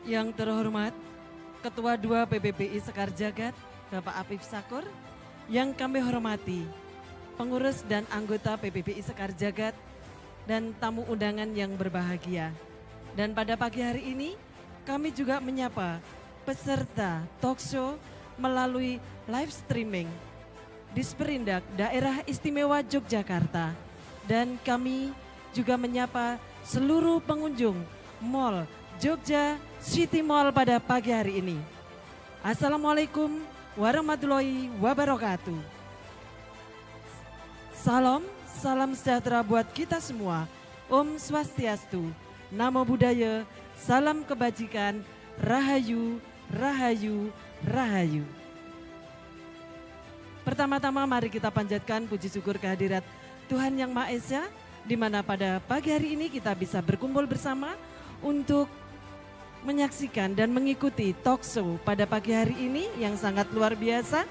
Yang terhormat Ketua 2 PBBI Sekar Jagad, Bapak Afif Sakur, yang kami hormati pengurus dan anggota PBBI Sekar Jagad dan tamu undangan yang berbahagia. Dan pada pagi hari ini kami juga menyapa peserta talkshow melalui live streaming Disperindak Daerah Istimewa Yogyakarta, dan kami juga menyapa seluruh pengunjung Mall Jogja City Mall pada pagi hari ini. Assalamualaikum warahmatullahi wabarakatuh. Salam sejahtera buat kita semua. Om Swastiastu, Namo Buddhaya, salam kebajikan, Rahayu, Rahayu, Rahayu. Pertama-tama mari kita panjatkan puji syukur kehadirat Tuhan Yang Maha Esa, di mana pada pagi hari ini kita bisa berkumpul bersama untuk menyaksikan dan mengikuti talkshow pada pagi hari ini yang sangat luar biasa.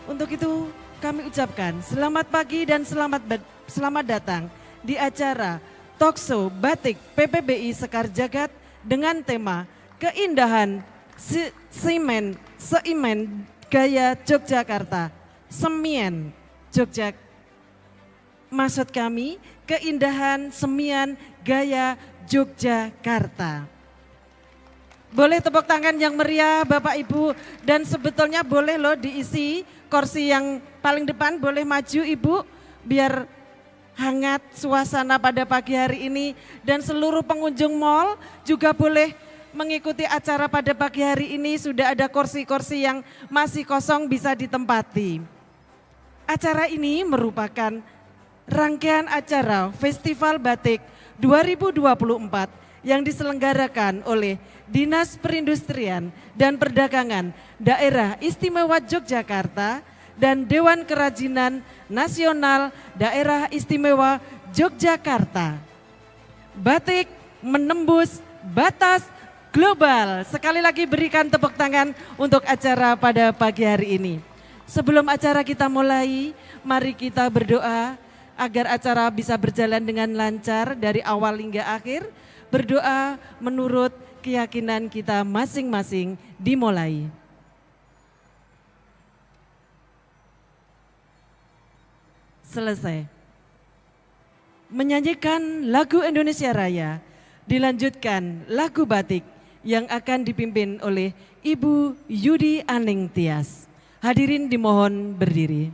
Untuk itu kami ucapkan selamat pagi dan selamat datang di acara talkshow Batik PPBI Sekar Jagad dengan tema Keindahan Seiman Gaya Yogyakarta. Semian Jogja. Maksud kami keindahan semian gaya Yogyakarta. Boleh tepuk tangan yang meriah Bapak Ibu, dan sebetulnya boleh loh diisi kursi yang paling depan, boleh maju Ibu biar hangat suasana pada pagi hari ini, dan seluruh pengunjung mall juga boleh mengikuti acara pada pagi hari ini. Sudah ada kursi-kursi yang masih kosong bisa ditempati. Acara ini merupakan rangkaian acara Festival Batik 2024 yang diselenggarakan oleh Dinas Perindustrian dan Perdagangan Daerah Istimewa Yogyakarta dan Dewan Kerajinan Nasional Daerah Istimewa Yogyakarta. Batik menembus batas global. Sekali lagi berikan tepuk tangan untuk acara pada pagi hari ini. Sebelum acara kita mulai, mari kita berdoa agar acara bisa berjalan dengan lancar dari awal hingga akhir. Berdoa menurut keyakinan kita masing-masing. Dimulai. Selesai. Menyanyikan lagu Indonesia Raya, dilanjutkan lagu batik yang akan dipimpin oleh Ibu Yudi Aning Tias. Hadirin dimohon berdiri.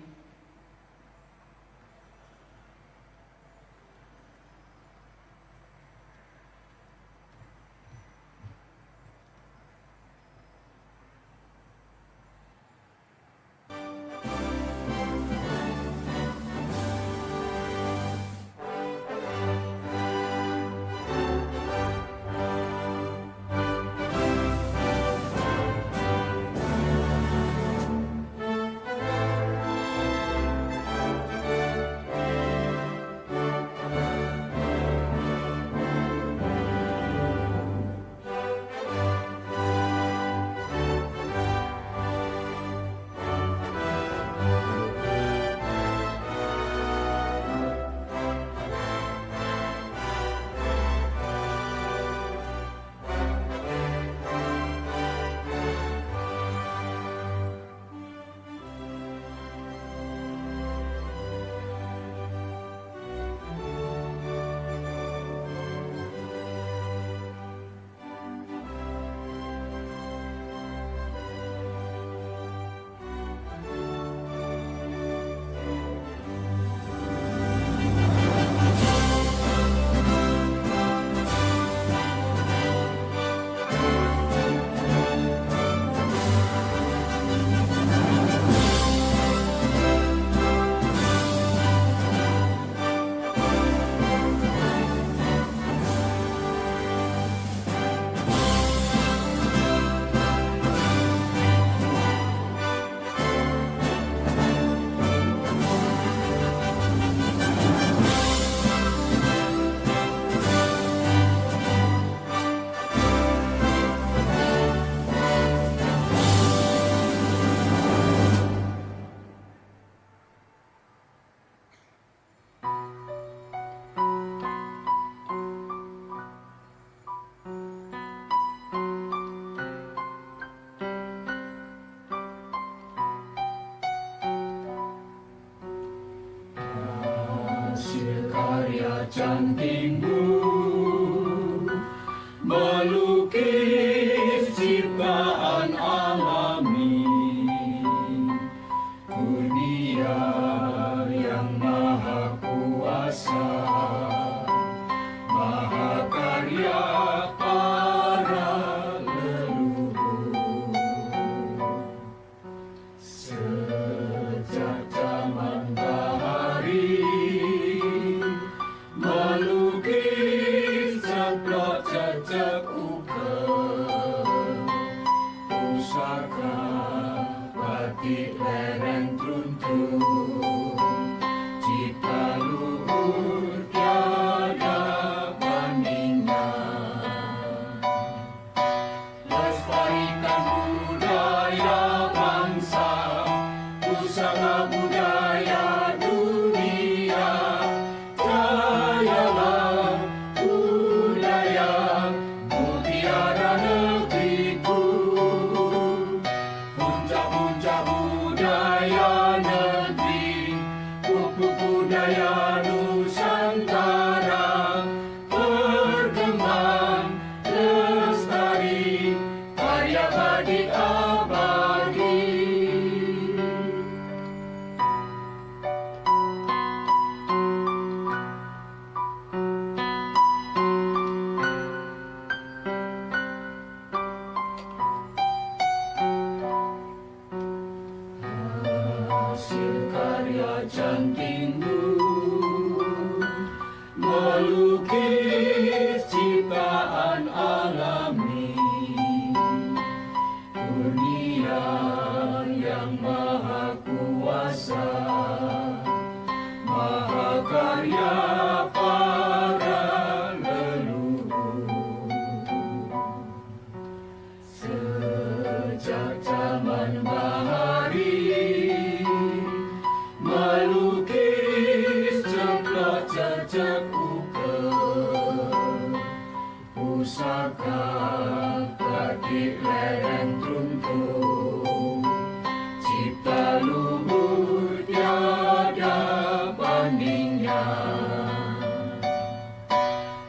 karya cantikmu, melukis ciptaan alami, kurnia yang maha kuasa, maha karya para leluhur. Sejak zaman bahari, melukis ceplok cecek ukel, pusaka batik lereng truntun, cipta luhur tiada bandingnya. Lestarikan budaya bangsa, pusaka budaya dunia. Jayalah budaya mutiara negeriku, puncak-puncak budaya negeri, pupuk budaya Nusantara, berkembang lestari, karya batik abadi. Hasil karya cantikmu, melukis ciptaan alami, kurnia yang maha kuasa, maha karya para leluhur. Sejak zaman bahari, melukis ceplok cecek ukel, pusaka batik lereng truntun, cipta luhur tiada bandingnya.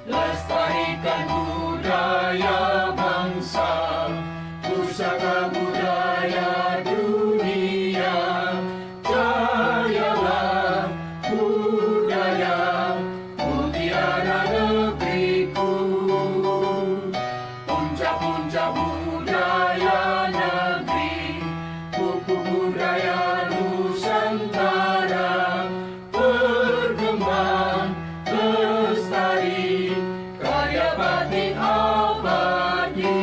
Lestarikan budaya bangsa, pusaka budaya dunia. Jayalah budaya mutiara negeriku, puncak-puncak budaya negeri, pupuk budaya Nusantara, berkembang lestari, karya batik abadi.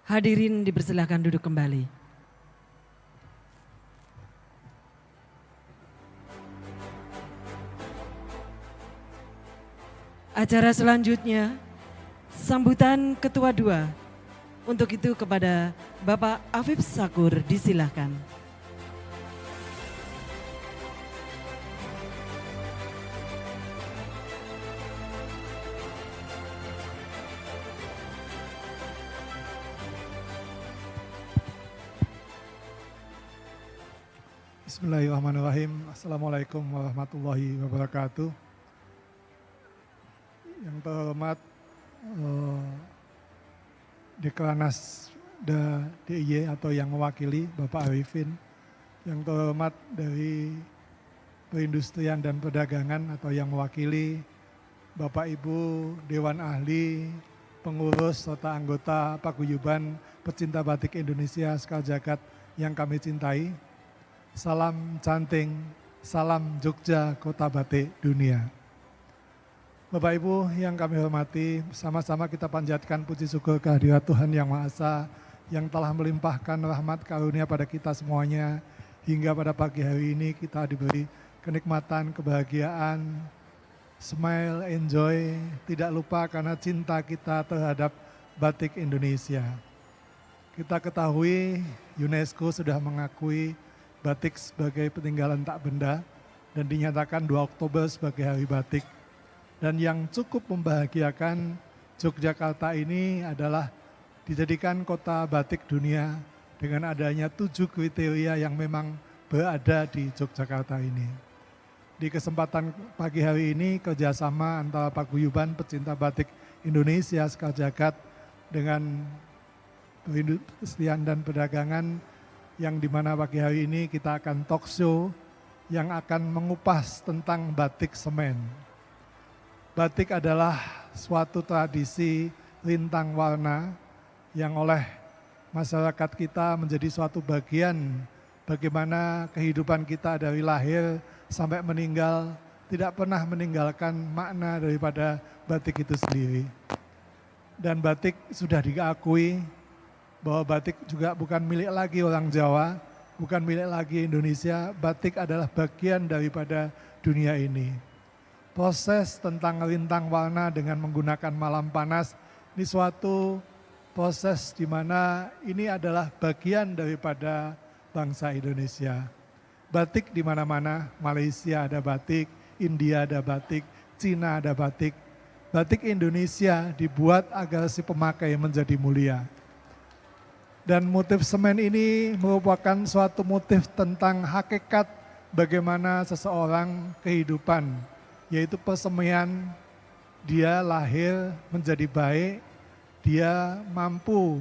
Hadirin dipersilakan duduk kembali. Acara selanjutnya, sambutan Ketua II. Untuk itu kepada Bapak Afif Sakur disilahkan. Bismillahirrahmanirrahim. Assalamualaikum warahmatullahi wabarakatuh. Yang terhormat Dekranas DIY atau yang mewakili Bapak Arifin, yang terhormat dari Perindustrian dan Perdagangan atau yang mewakili Bapak Ibu Dewan Ahli, pengurus serta anggota Paguyuban Pecinta Batik Indonesia Sekarjagat yang kami cintai. Salam canting, salam Jogja Kota Batik Dunia. Bapak Ibu yang kami hormati, sama-sama kita panjatkan puji syukur kehadirat Tuhan Yang Maha Esa yang telah melimpahkan rahmat karunia pada kita semuanya, hingga pada pagi hari ini kita diberi kenikmatan, kebahagiaan, smile, enjoy, tidak lupa karena cinta kita terhadap batik Indonesia. Kita ketahui UNESCO sudah mengakui batik sebagai peninggalan tak benda dan dinyatakan 2 Oktober sebagai Hari Batik. Dan yang cukup membahagiakan, Yogyakarta ini adalah dijadikan kota batik dunia dengan adanya 7 kriteria yang memang berada di Yogyakarta ini. Di kesempatan pagi hari ini kerjasama antara Paguyuban Pecinta Batik Indonesia Sekarjagat dengan Perindustrian dan Perdagangan yang dimana pagi hari ini kita akan talk show yang akan mengupas tentang batik semen. Batik adalah suatu tradisi lintang warna yang oleh masyarakat kita menjadi suatu bagian bagaimana kehidupan kita dari lahir sampai meninggal tidak pernah meninggalkan makna daripada batik itu sendiri. Dan batik sudah diakui bahwa batik juga bukan milik lagi orang Jawa, bukan milik lagi Indonesia, batik adalah bagian daripada dunia ini. Proses tentang lintang warna dengan menggunakan malam panas ini suatu proses di mana ini adalah bagian daripada bangsa Indonesia. Batik di mana-mana, Malaysia ada batik, India ada batik, Cina ada batik. Batik Indonesia dibuat agar si pemakai menjadi mulia. Dan motif semen ini merupakan suatu motif tentang hakikat bagaimana seseorang kehidupan, yaitu persemian. Dia lahir menjadi baik, dia mampu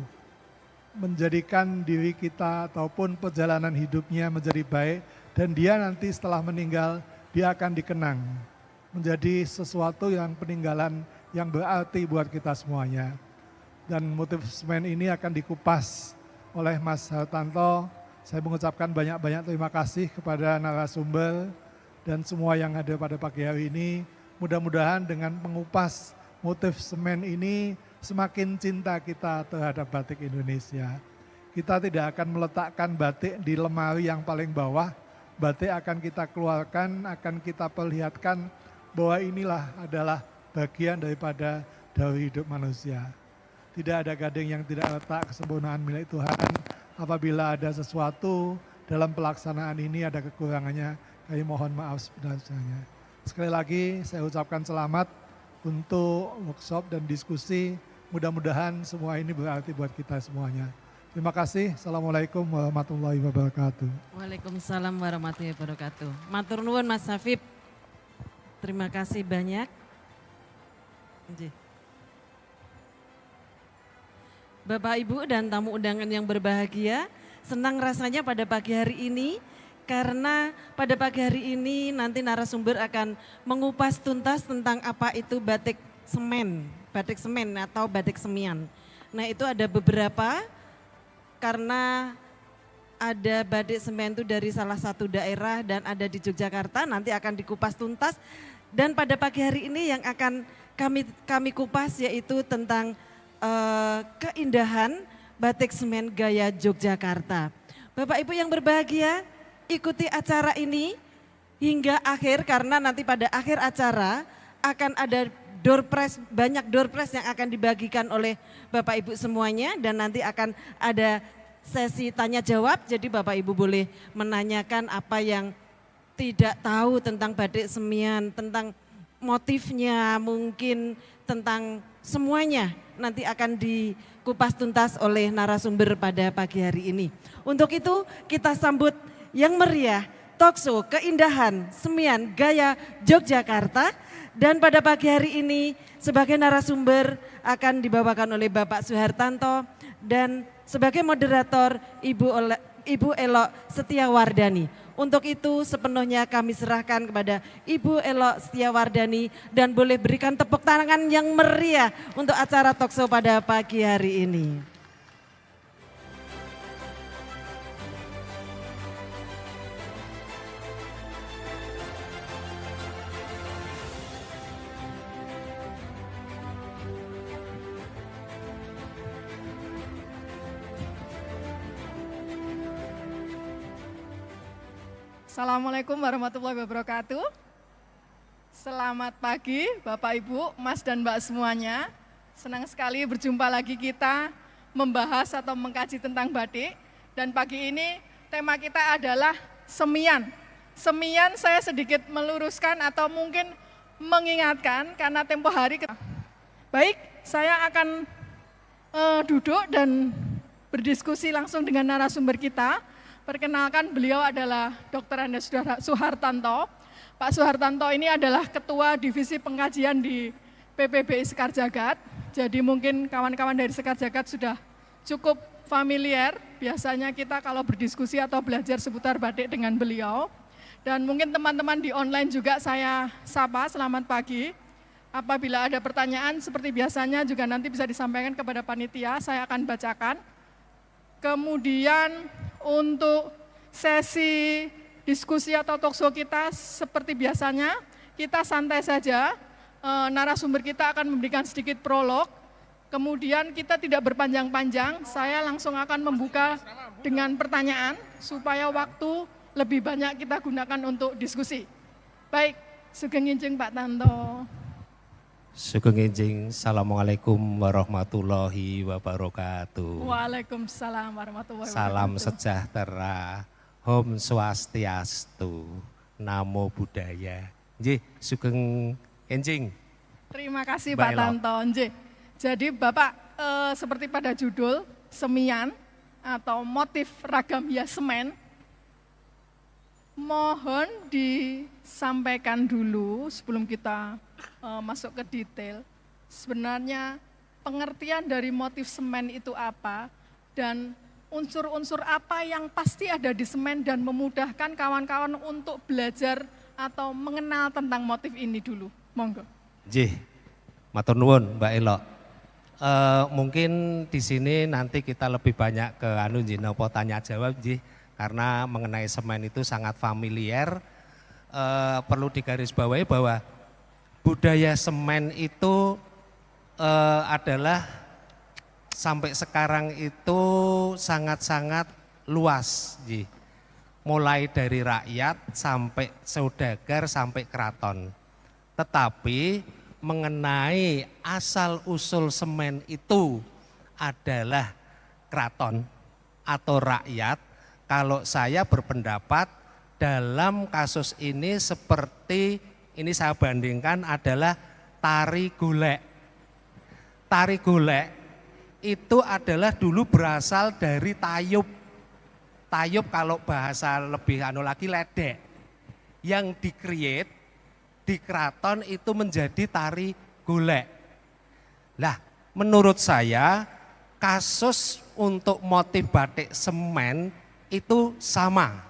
menjadikan diri kita ataupun perjalanan hidupnya menjadi baik, dan dia nanti setelah meninggal, dia akan dikenang menjadi sesuatu yang peninggalan yang berarti buat kita semuanya. Dan motif semen ini akan dikupas oleh Mas Hartanto. Saya mengucapkan banyak-banyak terima kasih kepada narasumber dan semua yang ada pada pagi hari ini. Mudah-mudahan dengan mengupas motif semen ini semakin cinta kita terhadap batik Indonesia. Kita tidak akan meletakkan batik di lemari yang paling bawah. Batik akan kita keluarkan, akan kita perlihatkan bahwa inilah adalah bagian daripada dari hidup manusia. Tidak ada gading yang tidak letak, kesempurnaan milik Tuhan. Apabila ada sesuatu dalam pelaksanaan ini ada kekurangannya, kami mohon maaf sebenarnya. Sekali lagi saya ucapkan selamat untuk workshop dan diskusi. Mudah-mudahan semua ini berarti buat kita semuanya. Terima kasih. Assalamualaikum warahmatullahi wabarakatuh. Waalaikumsalam warahmatullahi wabarakatuh. Matur nuwun Mas Hafib. Terima kasih banyak. Bapak, Ibu, dan tamu undangan yang berbahagia, senang rasanya pada pagi hari ini karena pada pagi hari ini nanti narasumber akan mengupas tuntas tentang apa itu batik semen atau batik semian. Nah, itu ada beberapa karena ada batik semen itu dari salah satu daerah dan ada di Yogyakarta, nanti akan dikupas tuntas. Dan pada pagi hari ini yang akan kami kupas yaitu tentang keindahan batik semen gaya Yogyakarta. Bapak Ibu yang berbahagia, ikuti acara ini hingga akhir karena nanti pada akhir acara akan ada door prize, banyak door prize yang akan dibagikan oleh Bapak Ibu semuanya dan nanti akan ada sesi tanya jawab. Jadi Bapak Ibu boleh menanyakan apa yang tidak tahu tentang batik semian, tentang motifnya, mungkin tentang semuanya nanti akan dikupas tuntas oleh narasumber pada pagi hari ini. Untuk itu kita sambut yang meriah talkshow keindahan semian gaya Yogyakarta, dan pada pagi hari ini sebagai narasumber akan dibawakan oleh Bapak Suhartanto dan sebagai moderator Ibu Elok Setiawardani. Untuk itu sepenuhnya kami serahkan kepada Ibu Elok Setiawardani dan boleh berikan tepuk tangan yang meriah untuk acara talkshow pada pagi hari ini. Assalamualaikum warahmatullahi wabarakatuh. Selamat pagi Bapak Ibu, Mas dan Mbak semuanya. Senang sekali berjumpa lagi kita membahas atau mengkaji tentang batik. Dan pagi ini tema kita adalah semian. Semian saya sedikit meluruskan atau mungkin mengingatkan karena tempo hari. Baik, saya akan duduk dan berdiskusi langsung dengan narasumber kita. Perkenalkan, beliau adalah Dr. Andes Suhartanto. Pak Suhartanto ini adalah Ketua Divisi Pengkajian di PPBI Sekar Jagad. Jadi mungkin kawan-kawan dari Sekar Jagad sudah cukup familiar. Biasanya kita kalau berdiskusi atau belajar seputar batik dengan beliau. Dan mungkin teman-teman di online juga saya sapa, selamat pagi. Apabila ada pertanyaan seperti biasanya juga nanti bisa disampaikan kepada panitia, saya akan bacakan. Kemudian untuk sesi diskusi atau talkshow kita seperti biasanya, kita santai saja. Narasumber kita akan memberikan sedikit prolog. Kemudian kita tidak berpanjang-panjang, saya langsung akan membuka dengan pertanyaan supaya waktu lebih banyak kita gunakan untuk diskusi. Baik, sugeng enjing Pak Tanto. Sugeng enjing, Assalamualaikum warahmatullahi wabarakatuh. Waalaikumsalam warahmatullahi wabarakatuh. Salam sejahtera, Om Swastiastu, Namo Buddhaya. Nggih, sugeng enjing. Terima kasih Mbak Pak Elo. Tanto. Nggih. Jadi Bapak seperti pada judul semian atau motif ragam hias semen, mohon disampaikan dulu sebelum kita masuk ke detail. Sebenarnya pengertian dari motif semen itu apa dan unsur-unsur apa yang pasti ada di semen dan memudahkan kawan-kawan untuk belajar atau mengenal tentang motif ini dulu. Monggo. Nggih, matur nuwun Mbak Elo. Mungkin di sini nanti kita lebih banyak ke nggih napa tanya jawab nggih. Karena mengenai semen itu sangat familiar, perlu digarisbawahi bahwa budaya semen itu adalah sampai sekarang itu sangat-sangat luas, mulai dari rakyat sampai saudagar sampai keraton. Tetapi mengenai asal-usul semen itu adalah keraton atau rakyat. Kalau saya berpendapat dalam kasus ini seperti ini saya bandingkan adalah tari golek. Tari golek itu adalah dulu berasal dari tayub. Tayub kalau bahasa lebih lagi ledek. Yang di-create di keraton itu menjadi tari golek. Lah, menurut saya kasus untuk motif batik semen itu sama.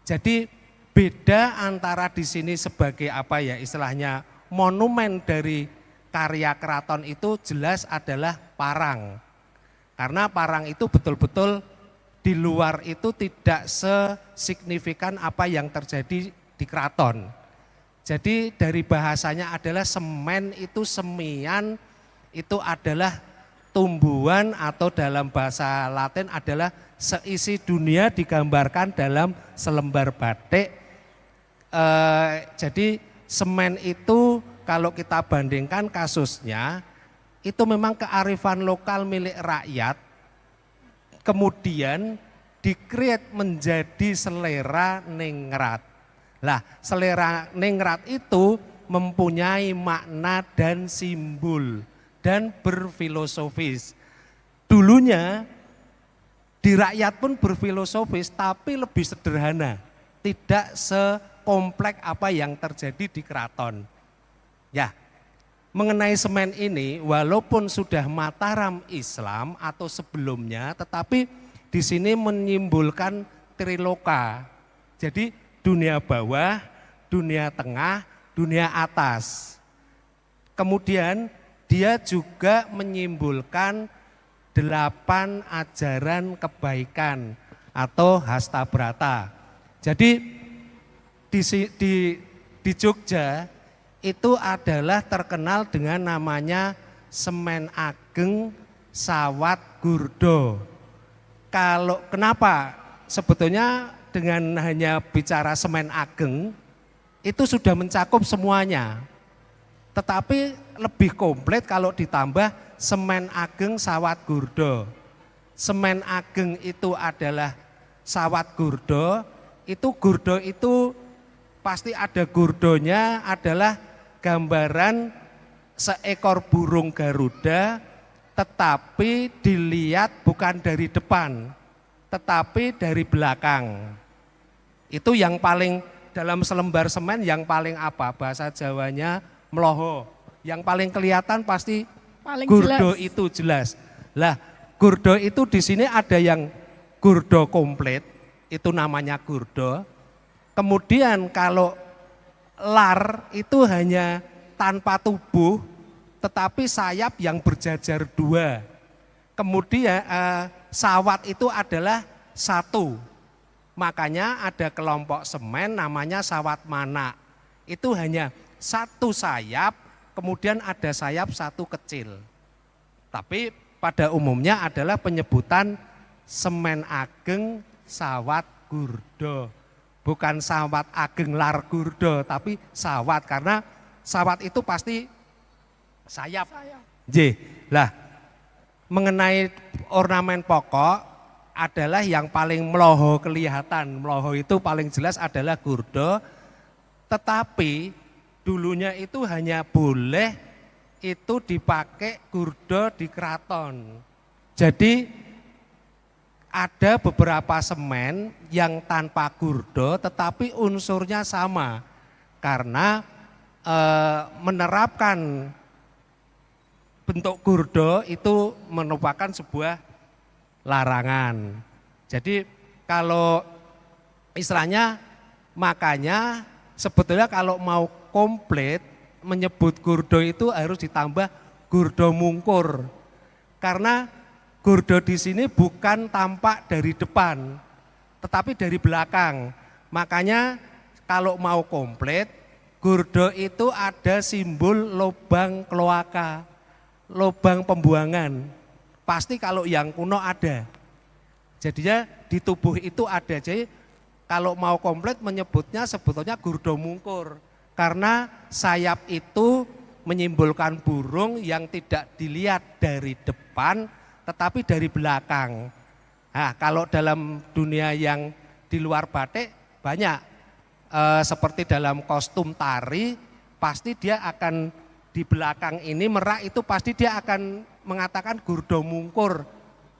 Jadi beda antara di sini sebagai apa ya istilahnya monumen dari karya keraton itu jelas adalah parang. Karena parang itu betul-betul di luar itu tidak sesignifikan apa yang terjadi di keraton. Jadi dari bahasanya adalah semen itu semian itu adalah tumbuhan atau dalam bahasa Latin adalah seisi dunia digambarkan dalam selembar batik. Jadi semen itu kalau kita bandingkan kasusnya itu memang kearifan lokal milik rakyat kemudian di-create menjadi selera ningrat. Lah selera ningrat itu mempunyai makna dan simbol dan berfilosofis. Dulunya di rakyat pun berfilosofis tapi lebih sederhana, tidak sekompleks apa yang terjadi di keraton. Ya, mengenai semen ini walaupun sudah Mataram Islam atau sebelumnya, tetapi di sini menyimbolkan triloka. Jadi dunia bawah, dunia tengah, dunia atas. Kemudian dia juga menyimbolkan 8 ajaran kebaikan atau hasta brata. Jadi di Jogja itu adalah terkenal dengan namanya Semen Ageng Sawat Gurdo. Kalau kenapa sebetulnya dengan hanya bicara Semen Ageng itu sudah mencakup semuanya. Tetapi lebih komplit kalau ditambah Semen Ageng Sawat Gurdo. Semen Ageng itu adalah Sawat Gurdo itu pasti ada gurdonya adalah gambaran seekor burung Garuda tetapi dilihat bukan dari depan tetapi dari belakang. Itu yang paling dalam selembar semen yang paling apa? Bahasa Jawanya meloho. Yang paling kelihatan pasti Paling gurdo jelas. itu jelas. Lah, gurdo itu di sini ada yang gurdo komplit, itu namanya gurdo. Kemudian kalau lar itu hanya tanpa tubuh, tetapi sayap yang berjajar dua. Kemudian sawat itu adalah satu. Makanya ada kelompok semen namanya sawat mana. Itu hanya satu sayap, kemudian ada sayap satu kecil. Tapi pada umumnya adalah penyebutan semen ageng sawat gurdo. Bukan sawat ageng lar gurdo, tapi sawat, karena sawat itu pasti sayap. J. Lah, mengenai ornamen pokok adalah yang paling meloho kelihatan. Meloho itu paling jelas adalah gurdo, tetapi dulunya itu hanya boleh itu dipakai gurdo di keraton. Jadi ada beberapa semen yang tanpa gurdo tetapi unsurnya sama, karena menerapkan bentuk gurdo itu merupakan sebuah larangan. Jadi kalau istilahnya, makanya sebetulnya kalau mau komplit menyebut gurdo itu harus ditambah gurdo mungkur. Karena gurdo di sini bukan tampak dari depan, tetapi dari belakang. Makanya kalau mau komplit, gurdo itu ada simbol lubang kloaka, lubang pembuangan. Pasti kalau yang kuno ada. Jadinya di tubuh itu ada. Jadi kalau mau komplit menyebutnya sebetulnya gurdo mungkur. Karena sayap itu menyimbolkan burung yang tidak dilihat dari depan tetapi dari belakang. Nah, kalau dalam dunia yang di luar batik banyak. Seperti dalam kostum tari pasti dia akan di belakang ini merak itu pasti dia akan mengatakan gurdo mungkur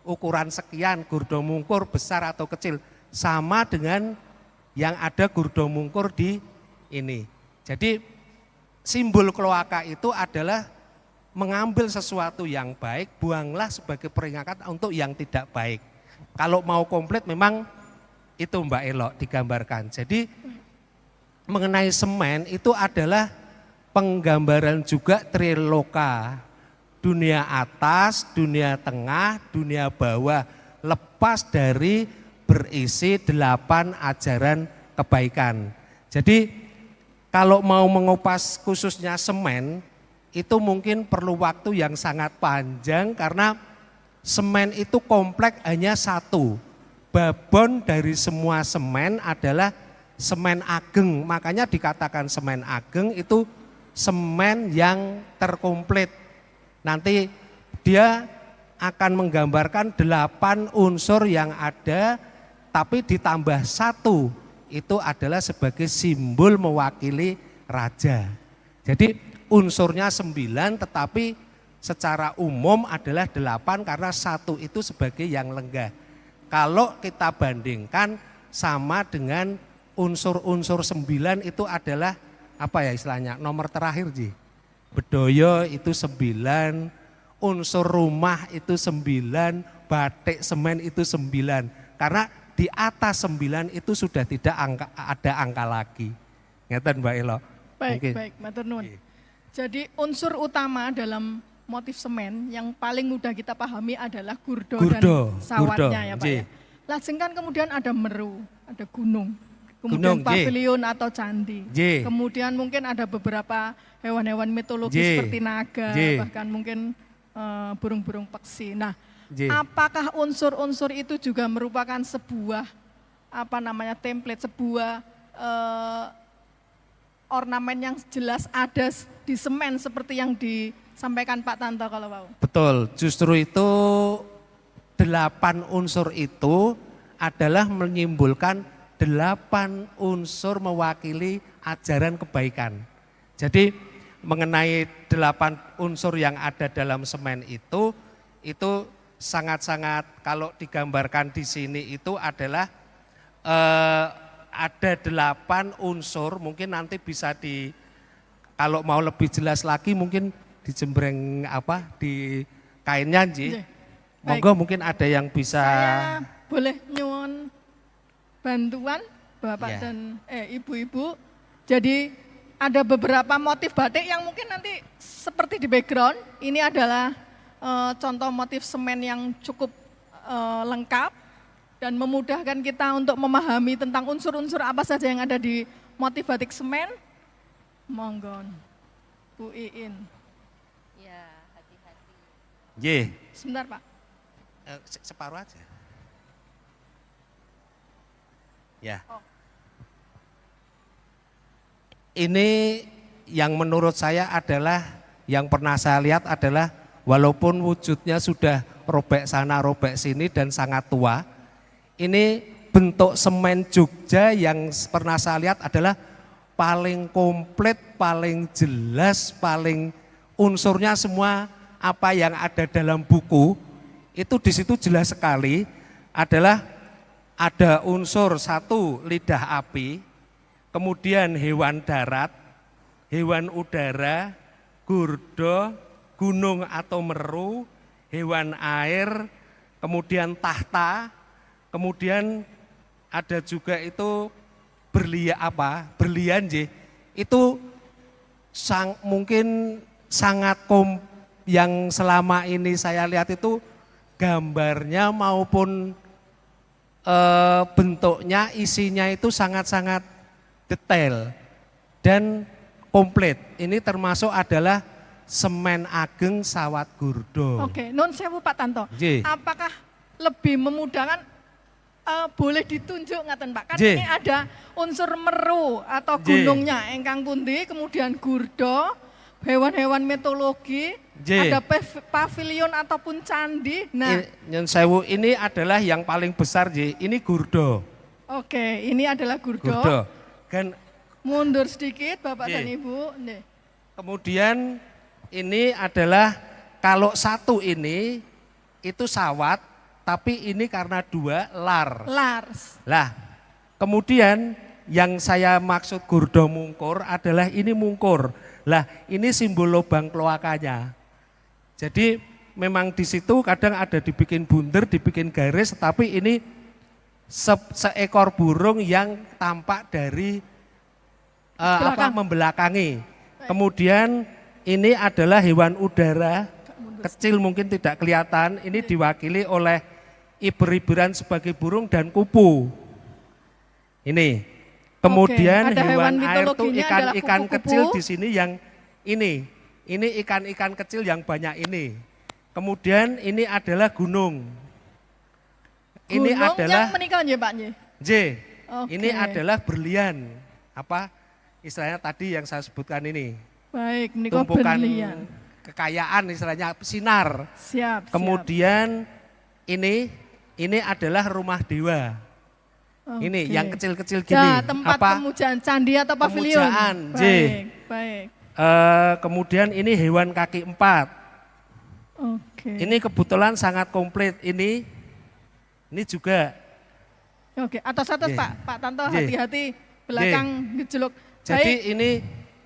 ukuran sekian, gurdo mungkur besar atau kecil, sama dengan yang ada gurdo mungkur di ini. Jadi simbol kloaka itu adalah mengambil sesuatu yang baik, buanglah sebagai peringatan untuk yang tidak baik. Kalau mau komplit memang itu Mbak Elok digambarkan. Jadi mengenai semen itu adalah penggambaran juga triloka. Dunia atas, dunia tengah, dunia bawah, lepas dari berisi 8 ajaran kebaikan. Jadi kalau mau mengupas khususnya semen, itu mungkin perlu waktu yang sangat panjang karena semen itu kompleks hanya satu. Babon dari semua semen adalah semen ageng, makanya dikatakan semen ageng itu semen yang terkomplit. Nanti dia akan menggambarkan 8 unsur yang ada, tapi ditambah 1 itu adalah sebagai simbol mewakili raja. Jadi unsurnya 9 tetapi secara umum adalah 8 karena 1 itu sebagai yang lenggah. Kalau kita bandingkan sama dengan unsur-unsur 9 itu adalah apa ya istilahnya, nomor terakhir Ji. Bedoyo itu 9, unsur rumah itu 9, batik semen itu 9. Karena di atas 9 itu sudah tidak ada angka lagi. Ngeten Mbak Elo. Baik, matur nuwun. Jadi unsur utama dalam motif semen yang paling mudah kita pahami adalah gurdo dan sawatnya ya Pak ya. Lajeng kan kemudian ada meru, ada gunung. Kemudian pavilion atau candi. Kemudian mungkin ada beberapa hewan-hewan mitologi seperti naga, bahkan mungkin burung-burung peksi. Nah, apakah unsur-unsur itu juga merupakan sebuah template, sebuah ornamen yang jelas ada di semen seperti yang disampaikan Pak Tanto kalau mau? Betul, justru itu 8 unsur itu adalah menyimbolkan 8 unsur mewakili ajaran kebaikan. Jadi mengenai 8 unsur yang ada dalam semen itu sangat-sangat kalau digambarkan di sini itu adalah ada 8 unsur, mungkin nanti bisa kalau mau lebih jelas lagi mungkin dijembreng di kainnya Ji. Nggih. Monggo mungkin ada yang bisa. Saya boleh nyuwun bantuan Bapak Ya. dan Ibu-ibu. Jadi ada beberapa motif batik yang mungkin nanti seperti di background. Ini adalah contoh motif semen yang cukup lengkap dan memudahkan kita untuk memahami tentang unsur-unsur apa saja yang ada di motif batik semen. Monggo, Bu Iin. Ya, hati-hati. Ye, Sebentar Pak. separuh aja. Ya. Oh. Ini yang menurut saya adalah, yang pernah saya lihat adalah walaupun wujudnya sudah robek sana robek sini dan sangat tua, ini bentuk semen Jogja yang pernah saya lihat adalah paling komplit, paling jelas, paling unsurnya semua apa yang ada dalam buku itu di situ jelas sekali. Adalah ada unsur 1 lidah api, kemudian hewan darat, hewan udara, gurdo, gunung atau meru, hewan air, kemudian tahta, kemudian ada juga itu berlian itu mungkin sangat yang selama ini saya lihat itu gambarnya maupun bentuknya, isinya itu sangat-sangat detail dan komplit. Ini termasuk adalah semen ageng sawat gurdo. Oke, nun sewu Pak Tanto. Nggih. Apakah lebih memudahkan boleh ditunjuk ngaten Pak? Kan Nggih. ini ada unsur meru atau Nggih. gunungnya engkang pundi, kemudian gurdo, hewan-hewan mitologi, Nggih. ada pavilion ataupun candi. Nah, Nyen sewu ini adalah yang paling besar ini gurdo. oke, ini adalah gurdo. Gurdo. Dan Mundur sedikit Bapak dan Nggih. Ibu. Nih. kemudian ini adalah kalau 1 ini itu sawat, tapi ini karena 2 lar. Lars. Lah, kemudian yang saya maksud gurdo mungkur adalah ini mungkur. Lah, ini simbol lubang kloakanya. Jadi memang di situ kadang ada dibikin bunder, dibikin garis, tapi ini seekor burung yang tampak dari membelakangi. Kemudian ini adalah hewan udara kecil, mungkin tidak kelihatan. Ini diwakili oleh iber-iberan sebagai burung dan kupu. Ini. Kemudian Oke, ada hewan hewan air itu mitologinya ikan-ikan adalah kupu-kupu. kecil di sini yang ini. Ini ikan-ikan kecil yang banyak ini. Kemudian ini adalah gunung. Ini Gunung adalah yang menikah ya Pak. Nggih. J. Oke. Ini adalah berlian. Istilahnya tadi yang saya sebutkan ini. Baik, menikah Tumpukan berlian. kekayaan, istilahnya sinar. Siap. Kemudian ini adalah rumah dewa. Oke. Ini yang kecil-kecil gini. Ya, tempat pemujaan candi atau pavilion. Pemujaan, J. Baik, baik. Kemudian ini hewan kaki 4. Oke. Ini kebetulan sangat komplit. Ini juga. Oke, atas-atas J. Pak Tanto, J. hati-hati belakang gejolok. Jadi Baik. ini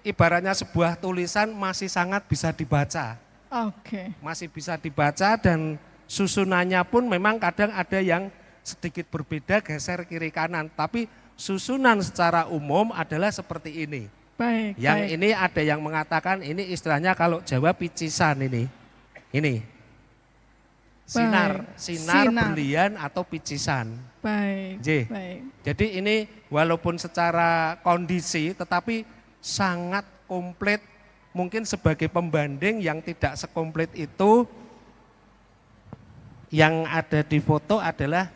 ibaratnya sebuah tulisan masih sangat bisa dibaca. Oke. Masih bisa dibaca dan susunannya pun memang kadang ada yang sedikit berbeda, geser kiri kanan. Tapi susunan secara umum adalah seperti ini. Baik. Yang baik. ini ada yang mengatakan ini istilahnya kalau Jawa picisan ini. Ini. Sinar Sinar. berlian atau picisan. Baik. J. Baik. Jadi ini walaupun secara kondisi tetapi sangat komplit. Mungkin sebagai pembanding yang tidak sekomplit itu yang ada di foto adalah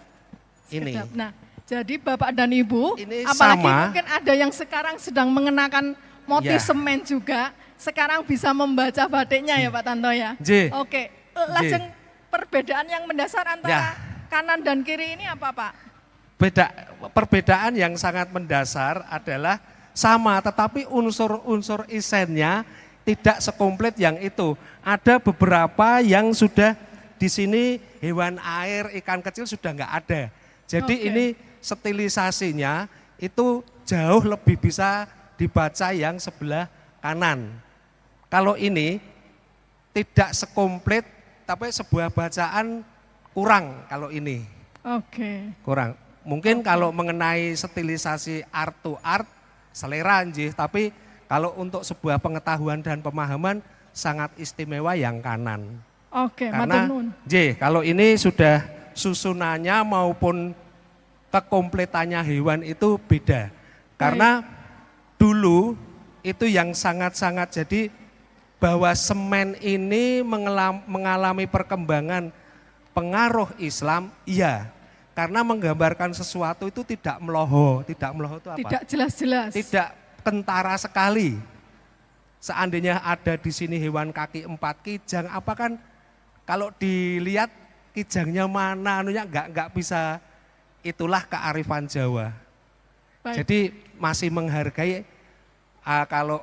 ini. Sedap. Nah, jadi Bapak dan Ibu, Ini apalagi sama. mungkin ada yang sekarang sedang mengenakan motif Ya. semen juga, sekarang bisa membaca batiknya ya Pak Tanto ya. J. Oke, lajeng perbedaan yang mendasar antara Ya. kanan dan kiri ini apa Pak? Perbedaan yang sangat mendasar adalah sama, tetapi unsur-unsur isennya tidak sekomplit yang itu. Ada beberapa yang sudah di sini hewan air, ikan kecil sudah nggak ada. Jadi Oke. ini stilisasinya itu jauh lebih bisa dibaca yang sebelah kanan. Kalau ini tidak sekomplit, tapi sebuah bacaan kurang kalau ini. Oke. Kurang. Mungkin kalau mengenai stilisasi art to art, selera nggih, tapi kalau untuk sebuah pengetahuan dan pemahaman sangat istimewa yang kanan. Oke, matur Karena nuwun. kalau ini sudah susunannya maupun kekompletannya hewan itu beda. Karena dulu itu yang sangat-sangat jadi bahwa semen ini mengalami perkembangan pengaruh Islam, iya. Karena menggambarkan sesuatu itu tidak meloho. Tidak meloho itu apa? Tidak jelas-jelas. Tidak kentara sekali. Seandainya ada di sini hewan kaki 4 kijang, apa kan kalau dilihat kijangnya mana, anunya nggak bisa, itulah kearifan Jawa. Baik. Jadi masih menghargai kalau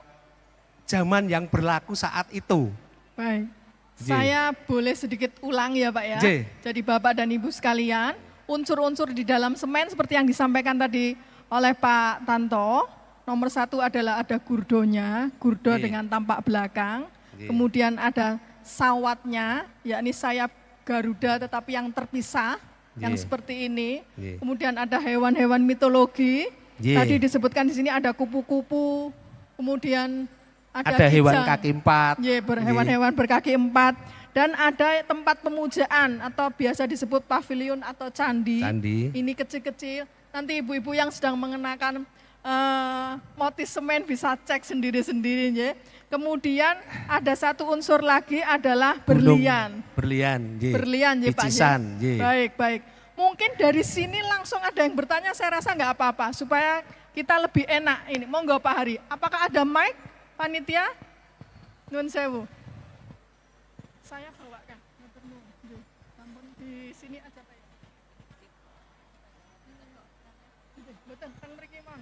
zaman yang berlaku saat itu. Baik. J. Saya boleh sedikit ulang ya Pak ya. J. Jadi Bapak dan Ibu sekalian, unsur-unsur di dalam semen seperti yang disampaikan tadi oleh Pak Tanto. Nomor 1 adalah ada gurdonya, gurdo J. dengan tampak belakang. J. Kemudian ada sawatnya, yakni sayap Garuda tetapi yang terpisah, yang J. seperti ini. J. Kemudian ada hewan-hewan mitologi. J. Tadi disebutkan di sini ada kupu-kupu, kemudian Ada hewan kijang. kaki 4. Ya, hewan-hewan berkaki 4. Dan ada tempat pemujaan atau biasa disebut pavilion atau candi. Candi. Ini kecil-kecil. Nanti ibu-ibu yang sedang mengenakan motif semen bisa cek sendiri-sendiri. Ya. Kemudian ada satu unsur lagi adalah berlian. Berlian, J. Berlian, ya Pak. Picisan, J. Baik, baik. Mungkin dari sini langsung ada yang bertanya, saya rasa nggak apa-apa. Supaya kita lebih enak ini. Monggo Pak Hari, apakah ada mic? Panitia, Nun sewu. Saya bawakan. Namun di sini aja Pak. Betul, teng mriki mon.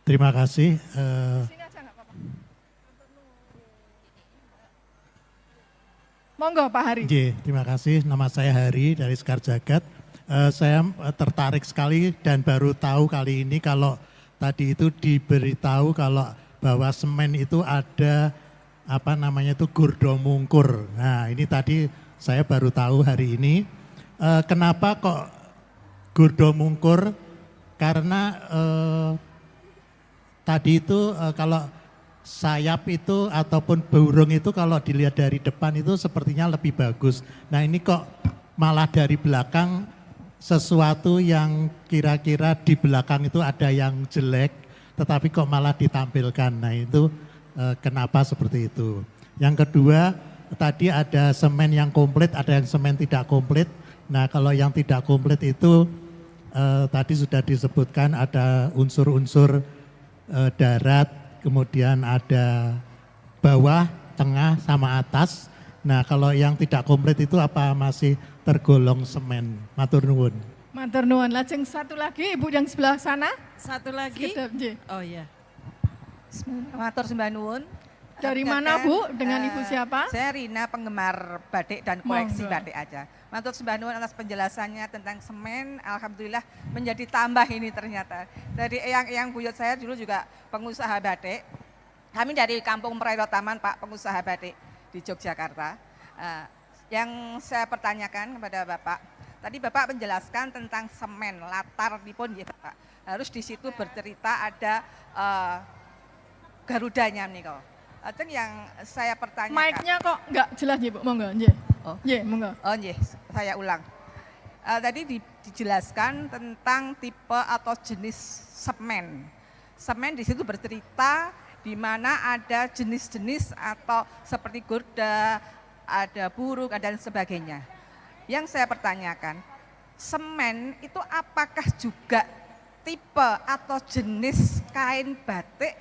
Terima kasih. Sini aja nggak apa-apa. Monggo Pak Hari. Terima kasih. Nama saya Hari dari Sekar Jagat. Saya tertarik sekali dan baru tahu kali ini kalau tadi itu diberitahu kalau bahwa semen itu ada apa namanya itu gurdo mungkur. Nah ini tadi saya baru tahu hari ini. Kenapa kok gurdo mungkur? Karena tadi itu kalau sayap itu ataupun burung itu kalau dilihat dari depan itu sepertinya lebih bagus. Nah ini kok malah dari belakang sesuatu yang kira-kira di belakang itu ada yang jelek, tetapi kok malah ditampilkan. Nah itu kenapa seperti itu. Yang kedua, tadi ada semen yang komplit, ada yang semen tidak komplit. Nah kalau yang tidak komplit itu tadi sudah disebutkan ada unsur-unsur darat, kemudian ada bawah, tengah, sama atas. Nah kalau yang tidak komplit itu apa masih tergolong semen? Matur nuwun. Matur nuwun. Lajeng satu lagi Ibu yang sebelah sana. Satu lagi. Sekedap, nggih. Oh iya. Matur sembah nuwun. Dari mana Bu? Dengan Ibu siapa? Saya Rina, penggemar batik dan koleksi Monggo. batik aja. Matur sembah nuwun atas penjelasannya tentang semen. Alhamdulillah menjadi tambah ini ternyata. Dari eyang buyut saya dulu juga pengusaha batik. Kami dari Kampung Merairo Taman Pak, pengusaha batik di Yogyakarta. Yang saya pertanyakan kepada Bapak, tadi Bapak menjelaskan tentang semen, latar dipun ya Bapak. Harus di situ bercerita ada Garudanya nih kok. Itu yang saya pertanyakan. Mic-nya kok nggak jelas nggih Bu? Monggo, nggih. Oh. Nggih, monggo. Oh nggih, saya ulang. Tadi dijelaskan tentang tipe atau jenis semen. Semen di situ bercerita di mana ada jenis-jenis atau seperti gurda, ada burung, dan sebagainya. Yang saya pertanyakan, semen itu apakah juga tipe atau jenis kain batik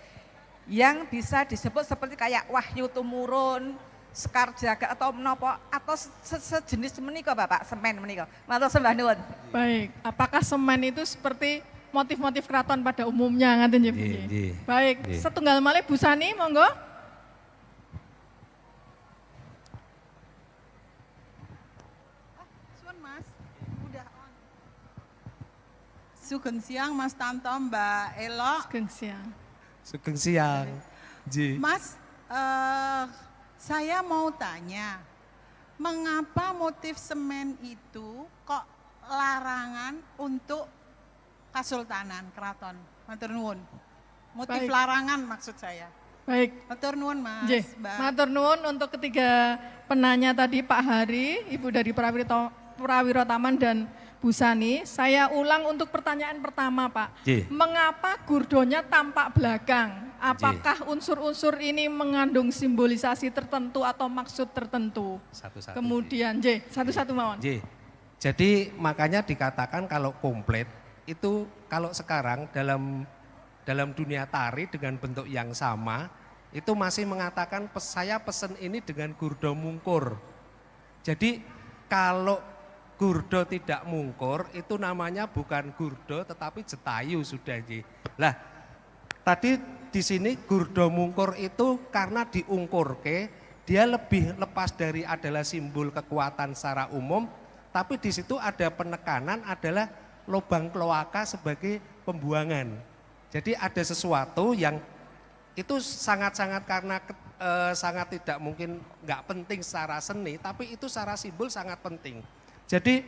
yang bisa disebut seperti kayak Wahyu Tumurun, Sekar Jagat atau menopo atau sejenis menika Bapak, semen menika. Matur sembah nuwun. Baik, apakah semen itu seperti motif-motif keraton pada umumnya ngaten nggih Bu? Nggih, nggih. Baik, Nggih. setunggal malih Bu Sani, monggo. Sugeng siang Mas Tanto, Mbak Elo. Sugeng siang. Sugeng siang. Ji. Mas, saya mau tanya, mengapa motif semen itu kok larangan untuk Kasultanan Keraton? Matur nuwun. Motif Baik. larangan maksud saya. Baik. Matur nuwun Mas. Nggih, Mbak. matur nuwun untuk ketiga penanya tadi Pak Hari, Ibu dari Prawiro Taman dan Bu Sani. Saya ulang untuk pertanyaan pertama Pak. Nggih. Mengapa gurdonya tampak belakang? Apakah unsur-unsur ini mengandung simbolisasi tertentu atau maksud tertentu? Satu-satu. Kemudian, satu-satu mawon. Ji. Jadi makanya dikatakan kalau komplit itu kalau sekarang dalam dunia tari dengan bentuk yang sama itu masih mengatakan saya pesen ini dengan gurdo mungkur. Jadi kalau gurdo tidak mungkur itu namanya bukan gurdo tetapi jetayu sudah Ji. Lah tadi di sini gurdo mungkur itu karena diungkurke dia lebih lepas dari adalah simbol kekuatan secara umum, tapi di situ ada penekanan adalah lubang kloaka sebagai pembuangan. Jadi ada sesuatu yang itu sangat-sangat karena sangat tidak mungkin nggak penting secara seni, tapi itu secara simbol sangat penting. Jadi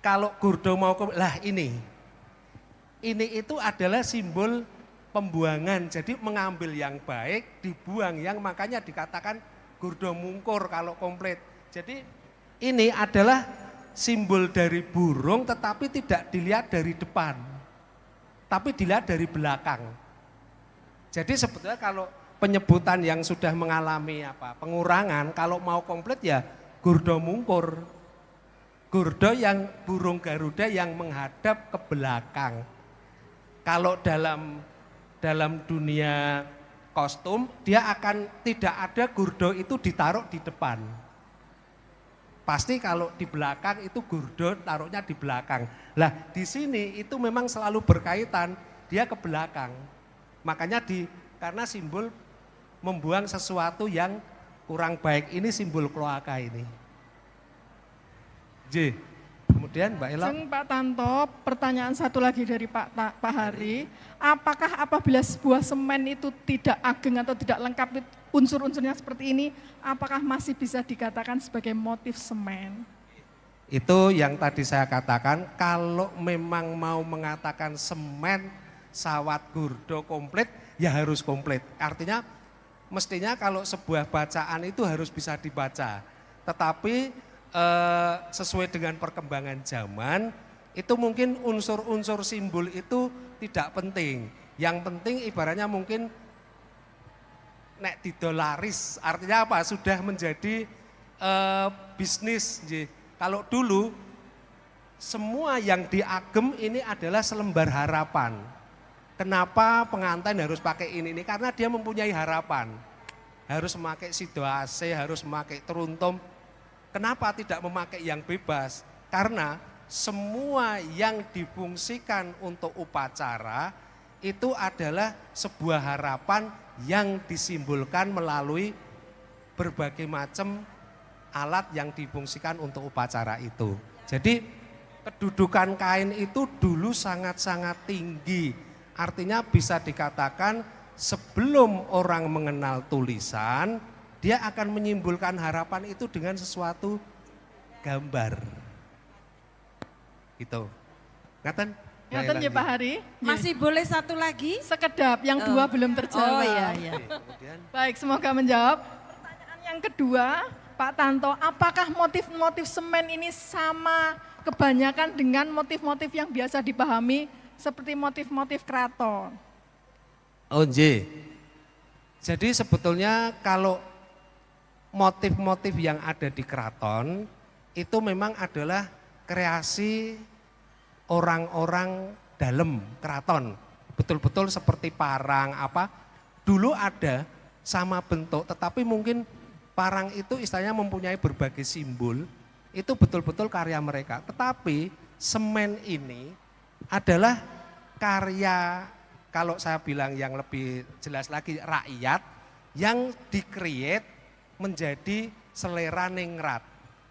kalau gurdo mau ini itu adalah simbol pembuangan. Jadi mengambil yang baik, dibuang yang makanya dikatakan gurdo mungkur kalau komplit. Jadi ini adalah simbol dari burung tetapi tidak dilihat dari depan, tapi dilihat dari belakang. Jadi sebetulnya kalau penyebutan yang sudah mengalami pengurangan, kalau mau komplit ya gurdo mungkur. Gurdo yang burung Garuda yang menghadap ke belakang. Kalau dalam dunia kostum dia akan tidak ada gurdo itu ditaruh di depan. Pasti kalau di belakang itu gurdo taruhnya di belakang. Lah di sini itu memang selalu berkaitan dia ke belakang. Makanya karena simbol membuang sesuatu yang kurang baik ini simbol kloaka ini. J. Kemudian Mbak Ella. Pak Tanto, pertanyaan satu lagi dari Pak Hari. Apakah apabila sebuah semen itu tidak ageng atau tidak lengkap unsur-unsurnya seperti ini, apakah masih bisa dikatakan sebagai motif semen? Itu yang tadi saya katakan, kalau memang mau mengatakan semen, sawat, gurdo komplit, ya harus komplit. Artinya mestinya kalau sebuah bacaan itu harus bisa dibaca. Tetapi sesuai dengan perkembangan zaman, itu mungkin unsur-unsur simbol itu tidak penting. Yang penting ibaratnya mungkin nek didolaris, artinya apa? Sudah menjadi bisnis. Kalau dulu semua yang diagem ini adalah selembar harapan. Kenapa pengantin harus pakai ini? Karena dia mempunyai harapan. Harus memakai sidoase, harus memakai teruntum. Kenapa tidak memakai yang bebas? Karena semua yang difungsikan untuk upacara itu adalah sebuah harapan yang disimbolkan melalui berbagai macam alat yang difungsikan untuk upacara itu. Jadi kedudukan kain itu dulu sangat-sangat tinggi. Artinya bisa dikatakan sebelum orang mengenal tulisan, dia akan menyimbolkan harapan itu dengan sesuatu gambar. Gitu. Ngaten? Ngaten ya Pak Hari. Masih boleh satu lagi? Sekedap, yang dua belum terjawab. Oh iya. Baik, semoga menjawab. Pertanyaan yang kedua, Pak Tanto, apakah motif-motif semen ini sama kebanyakan dengan motif-motif yang biasa dipahami seperti motif-motif keraton? Oh jadi sebetulnya kalau motif-motif yang ada di keraton itu memang adalah kreasi orang-orang dalam keraton. Betul-betul seperti parang dulu ada sama bentuk, tetapi mungkin parang itu istilahnya mempunyai berbagai simbol, itu betul-betul karya mereka. Tetapi semen ini adalah karya, kalau saya bilang yang lebih jelas lagi, rakyat yang di-create menjadi selera ningrat.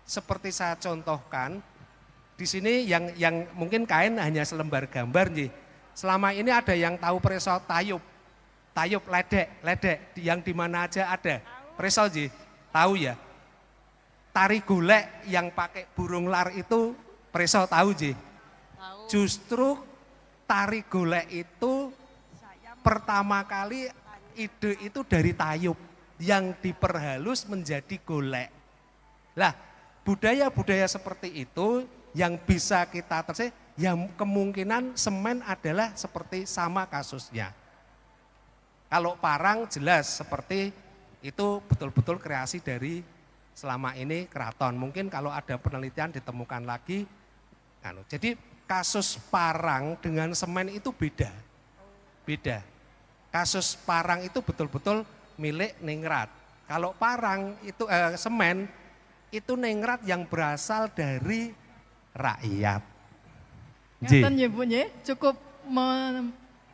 Seperti saya contohkan, di sini yang mungkin kain hanya selembar gambar nggih. Selama ini ada yang tahu preso tayub, ledek yang di mana aja ada. Preso nggih, tahu ya. Tari golek yang pakai burung lar itu preso tahu nggih. Justru tari golek itu pertama kali ide itu dari tayub yang diperhalus menjadi golek. Lah, budaya-budaya seperti itu yang bisa kita terus, yang kemungkinan semen adalah seperti sama kasusnya. Kalau parang jelas seperti itu betul-betul kreasi dari selama ini keraton. Mungkin kalau ada penelitian ditemukan lagi. Jadi kasus parang dengan semen itu beda. Beda. Kasus parang itu betul-betul milik ningrat. Kalau parang itu semen itu ningrat yang berasal dari rakyat. Ngeten ya Bu, cukup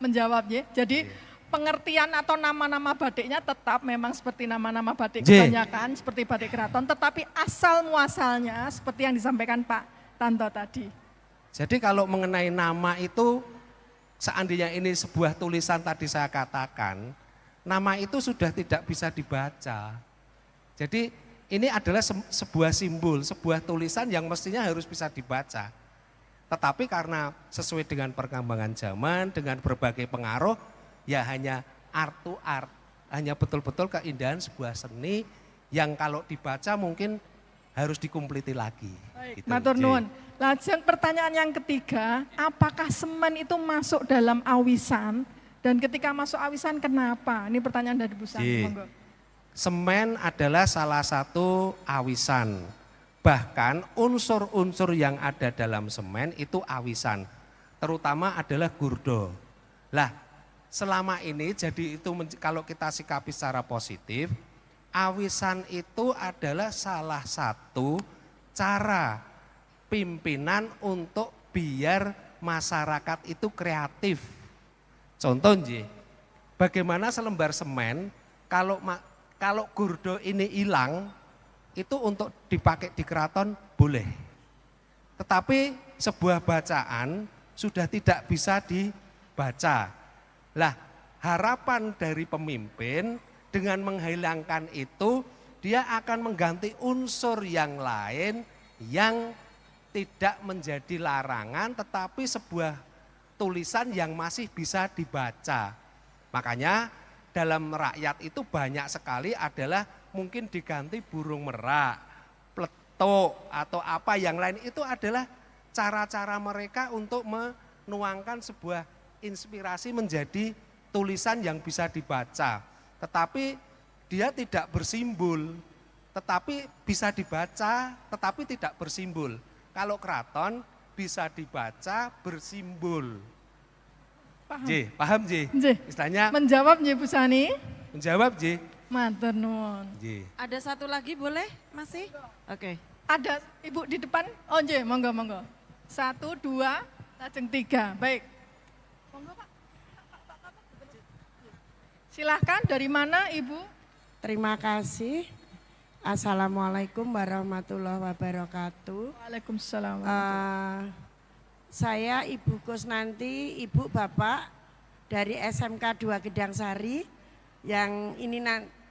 menjawab ya. Jadi pengertian atau nama-nama batiknya tetap memang seperti nama-nama batik kebanyakan, seperti batik keraton, tetapi asal muasalnya seperti yang disampaikan Pak Tanto tadi. Jadi kalau mengenai nama itu, seandainya ini sebuah tulisan tadi saya katakan, nama itu sudah tidak bisa dibaca. Jadi ini adalah sebuah simbol, sebuah tulisan yang mestinya harus bisa dibaca. Tetapi karena sesuai dengan perkembangan zaman, dengan berbagai pengaruh, ya hanya art to art, hanya betul-betul keindahan sebuah seni yang kalau dibaca mungkin harus dikumpliti lagi. Baik, gitu. matur nuwun. Lajeng pertanyaan yang ketiga, apakah semen itu masuk dalam awisan? Dan ketika masuk awisan kenapa? Ini pertanyaan dari Bu Sani, monggo. Semen adalah salah satu awisan. Bahkan unsur-unsur yang ada dalam semen itu awisan. Terutama adalah gurdo. Lah, selama ini jadi itu kalau kita sikapi secara positif, awisan itu adalah salah satu cara pimpinan untuk biar masyarakat itu kreatif. Contoh bagaimana selembar semen kalau gurdo ini hilang, itu untuk dipakai di keraton boleh. Tetapi sebuah bacaan sudah tidak bisa dibaca. Lah, harapan dari pemimpin dengan menghilangkan itu, dia akan mengganti unsur yang lain yang tidak menjadi larangan, tetapi sebuah tulisan yang masih bisa dibaca. Makanya dalam rakyat itu banyak sekali adalah mungkin diganti burung merak, pletok atau apa yang lain, itu adalah cara-cara mereka untuk menuangkan sebuah inspirasi menjadi tulisan yang bisa dibaca. Tetapi dia tidak bersimbol, tetapi bisa dibaca, tetapi tidak bersimbol. Kalau keraton bisa dibaca bersimbol. Paham? Paham Ji? Istilahnya menjawab Bu Sani? Menjawab Ji. Matur nuwun. Ada satu lagi boleh masih? Oke. Ada Ibu di depan? Oh monggo monggo. 1, 2, lajeng 3. Baik. Monggo Pak. Silahkan, dari mana Ibu? Terima kasih. Assalamualaikum warahmatullahi wabarakatuh. Waalaikumsalam. Saya Ibu Kusnanti, Ibu Bapak dari SMK 2 Gedang Sari, yang ini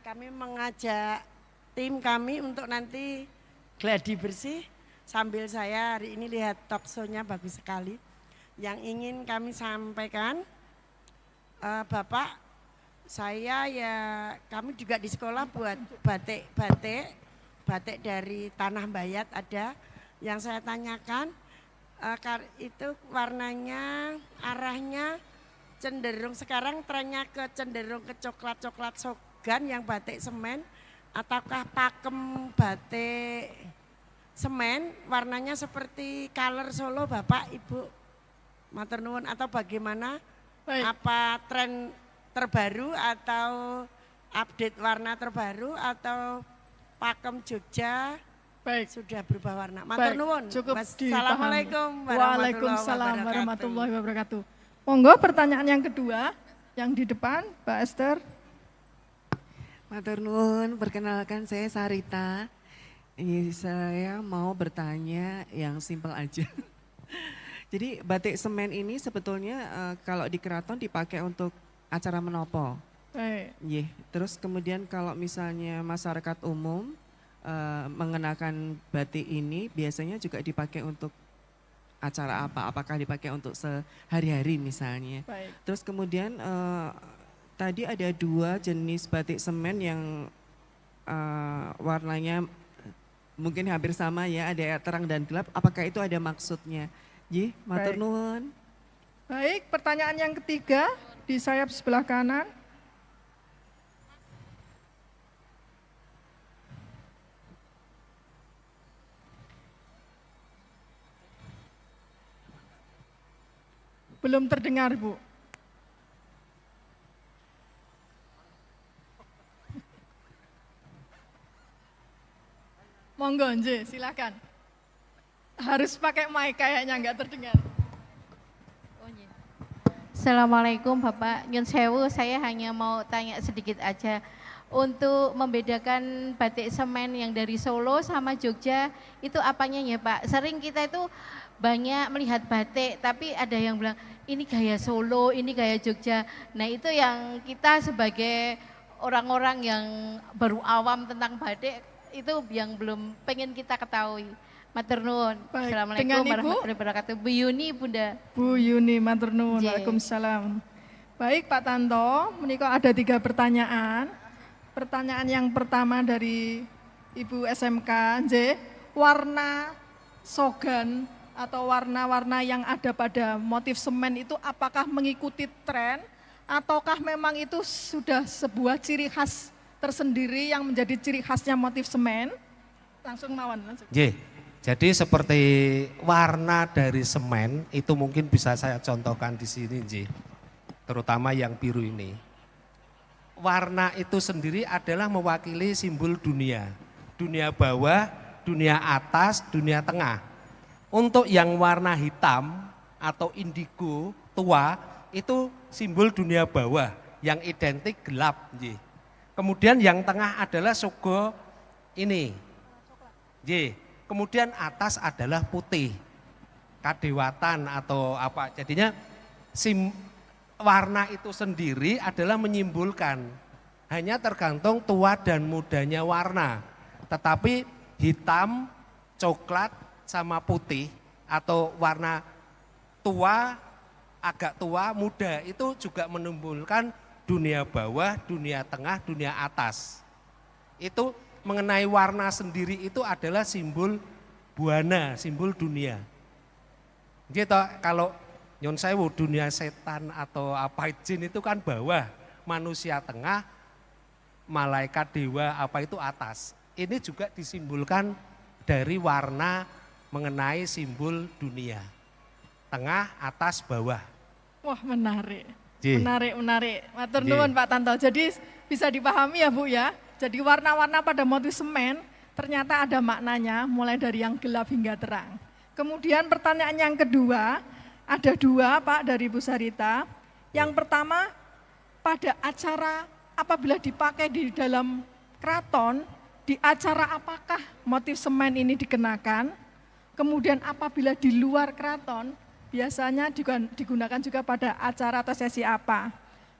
kami mengajak tim kami untuk nanti gladi bersih, sambil saya hari ini lihat talk show-nya bagus sekali. Yang ingin kami sampaikan, Bapak, saya ya kami juga di sekolah buat batik dari tanah bayat ada. Yang saya tanyakan itu warnanya, arahnya cenderung sekarang trennya cenderung ke coklat-coklat sogan yang batik semen, ataukah pakem batik semen warnanya seperti color Solo Bapak Ibu? Matur nuwun, atau bagaimana? Baik. Apa tren terbaru atau update warna terbaru atau pakem Jogja sudah berubah warna? Matur nuwun. Cukup Assalamualaikum Waalaikumsalam warahmatullahi wabarakatuh. Monggo pertanyaan yang kedua yang di depan, Mbak Esther. Matur nuwun, perkenalkan saya Sarita. Saya mau bertanya yang simpel aja. Jadi batik semen ini sebetulnya kalau di keraton dipakai untuk acara menopo. Baik. Terus kemudian kalau misalnya masyarakat umum mengenakan batik ini biasanya juga dipakai untuk acara apa? Apakah dipakai untuk sehari-hari misalnya? Baik. Terus kemudian tadi ada 2 jenis batik semen yang warnanya mungkin hampir sama ya, ada terang dan gelap. Apakah itu ada maksudnya? Matur Baik. nuwun. Baik, pertanyaan yang ketiga di sayap sebelah kanan. Belum terdengar, Bu. Monggo, Nje, silakan. Harus pakai mic kayaknya nggak terdengar. Assalamualaikum Bapak, Nyun Sewu, saya hanya mau tanya sedikit aja. Untuk membedakan batik semen yang dari Solo sama Jogja, itu apanya ya Pak? Sering kita itu banyak melihat batik, tapi ada yang bilang ini gaya Solo, ini gaya Jogja. Nah itu yang kita sebagai orang-orang yang baru awam tentang batik, itu yang belum pengen kita ketahui. Matur nuwun. Baik, Assalamualaikum dengan Ibu? warahmatullahi wabarakatuh. Bu Yuni, Bunda. Bu Yuni, matur nuwun. Nggih. Waalaikumsalam. Baik Pak Tanto, menikah ada 3 pertanyaan. Pertanyaan yang pertama dari Ibu SMK, J, warna sogan atau warna-warna yang ada pada motif semen itu apakah mengikuti tren ataukah memang itu sudah sebuah ciri khas tersendiri yang menjadi ciri khasnya motif semen? Langsung mawon. Langsung. Jadi seperti warna dari semen itu mungkin bisa saya contohkan di sini, terutama yang biru ini. Warna itu sendiri adalah mewakili simbol dunia. Dunia bawah, dunia atas, dunia tengah. Untuk yang warna hitam atau indigo tua itu simbol dunia bawah yang identik gelap. Kemudian yang tengah adalah sogo ini. Kemudian atas adalah putih, kadewatan atau apa. Jadinya warna itu sendiri adalah menyimpulkan, hanya tergantung tua dan mudanya warna. Tetapi hitam, coklat, sama putih atau warna tua, agak tua, muda itu juga menimbulkan dunia bawah, dunia tengah, dunia atas. Itu mengenai warna sendiri itu adalah simbol buana, simbol dunia. Gitu, kalau Nyun Sewu dunia setan atau apa jin itu kan bawah, manusia tengah, malaikat dewa apa itu atas. Ini juga disimbolkan dari warna mengenai simbol dunia. Tengah, atas, bawah. Wah menarik, Ji. menarik. Matur Ji. nuwun Pak Tanto. Jadi bisa dipahami ya Bu ya. Jadi warna-warna pada motif semen ternyata ada maknanya mulai dari yang gelap hingga terang. Kemudian pertanyaan yang kedua, ada 2 Pak dari Bu Sarita. Yang pertama pada acara apabila dipakai di dalam keraton, di acara apakah motif semen ini dikenakan? Kemudian apabila di luar keraton, biasanya digunakan juga pada acara atau sesi apa?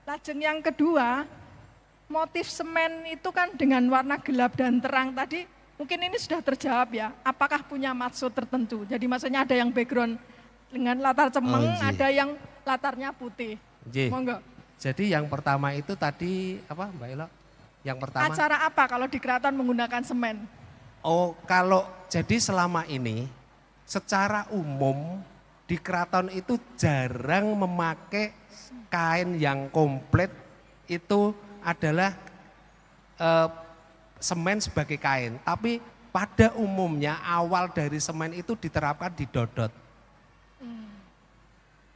Lajeng yang kedua, motif semen itu kan dengan warna gelap dan terang tadi, mungkin ini sudah terjawab ya, apakah punya maksud tertentu? Jadi maksudnya ada yang background dengan latar cemeng, ada yang latarnya putih. Monggo. Jadi yang pertama itu tadi apa Mbak Elo? Yang pertama. Acara apa kalau di keraton menggunakan semen? Oh, kalau jadi selama ini secara umum di keraton itu jarang memakai kain yang komplit, itu adalah semen sebagai kain. Tapi pada umumnya awal dari semen itu diterapkan di dodot.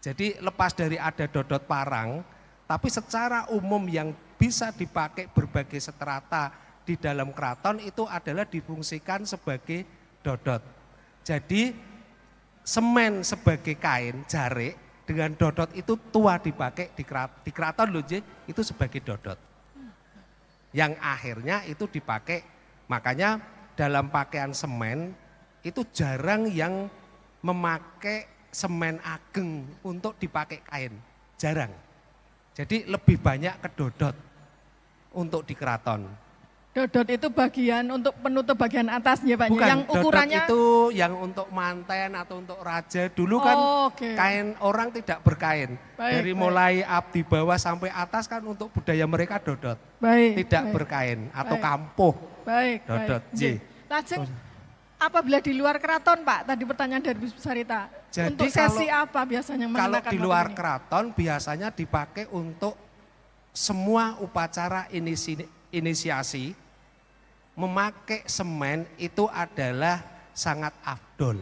Jadi lepas dari ada dodot parang, tapi secara umum yang bisa dipakai berbagai strata di dalam keraton itu adalah difungsikan sebagai dodot. Jadi semen sebagai kain jarik dengan dodot itu tua dipakai di keraton loh itu sebagai dodot. Yang akhirnya itu dipakai, makanya dalam pakaian semen itu jarang yang memakai semen ageng untuk dipakai kain, jarang. Jadi lebih banyak kedodot untuk di keraton. Dodot itu bagian untuk penutup bagian atasnya Pak. Bukan, Yang ukurannya dodot itu yang untuk manten atau untuk raja. Dulu kan oke. kain orang tidak berkain. Baik, Dari mulai abdi bawah sampai atas kan untuk budaya mereka dodot. Baik. Tidak baik. berkain atau Baik. kampuh. Baik. Dodot, baik. J. Lajeng apabila di luar keraton Pak, tadi pertanyaan dari Bu Sarita. Jadi untuk sesi apa biasanya Kalau mengenakan di motif luar ini? keraton biasanya dipakai untuk semua upacara inisiasi. Memakai semen itu adalah sangat afdol.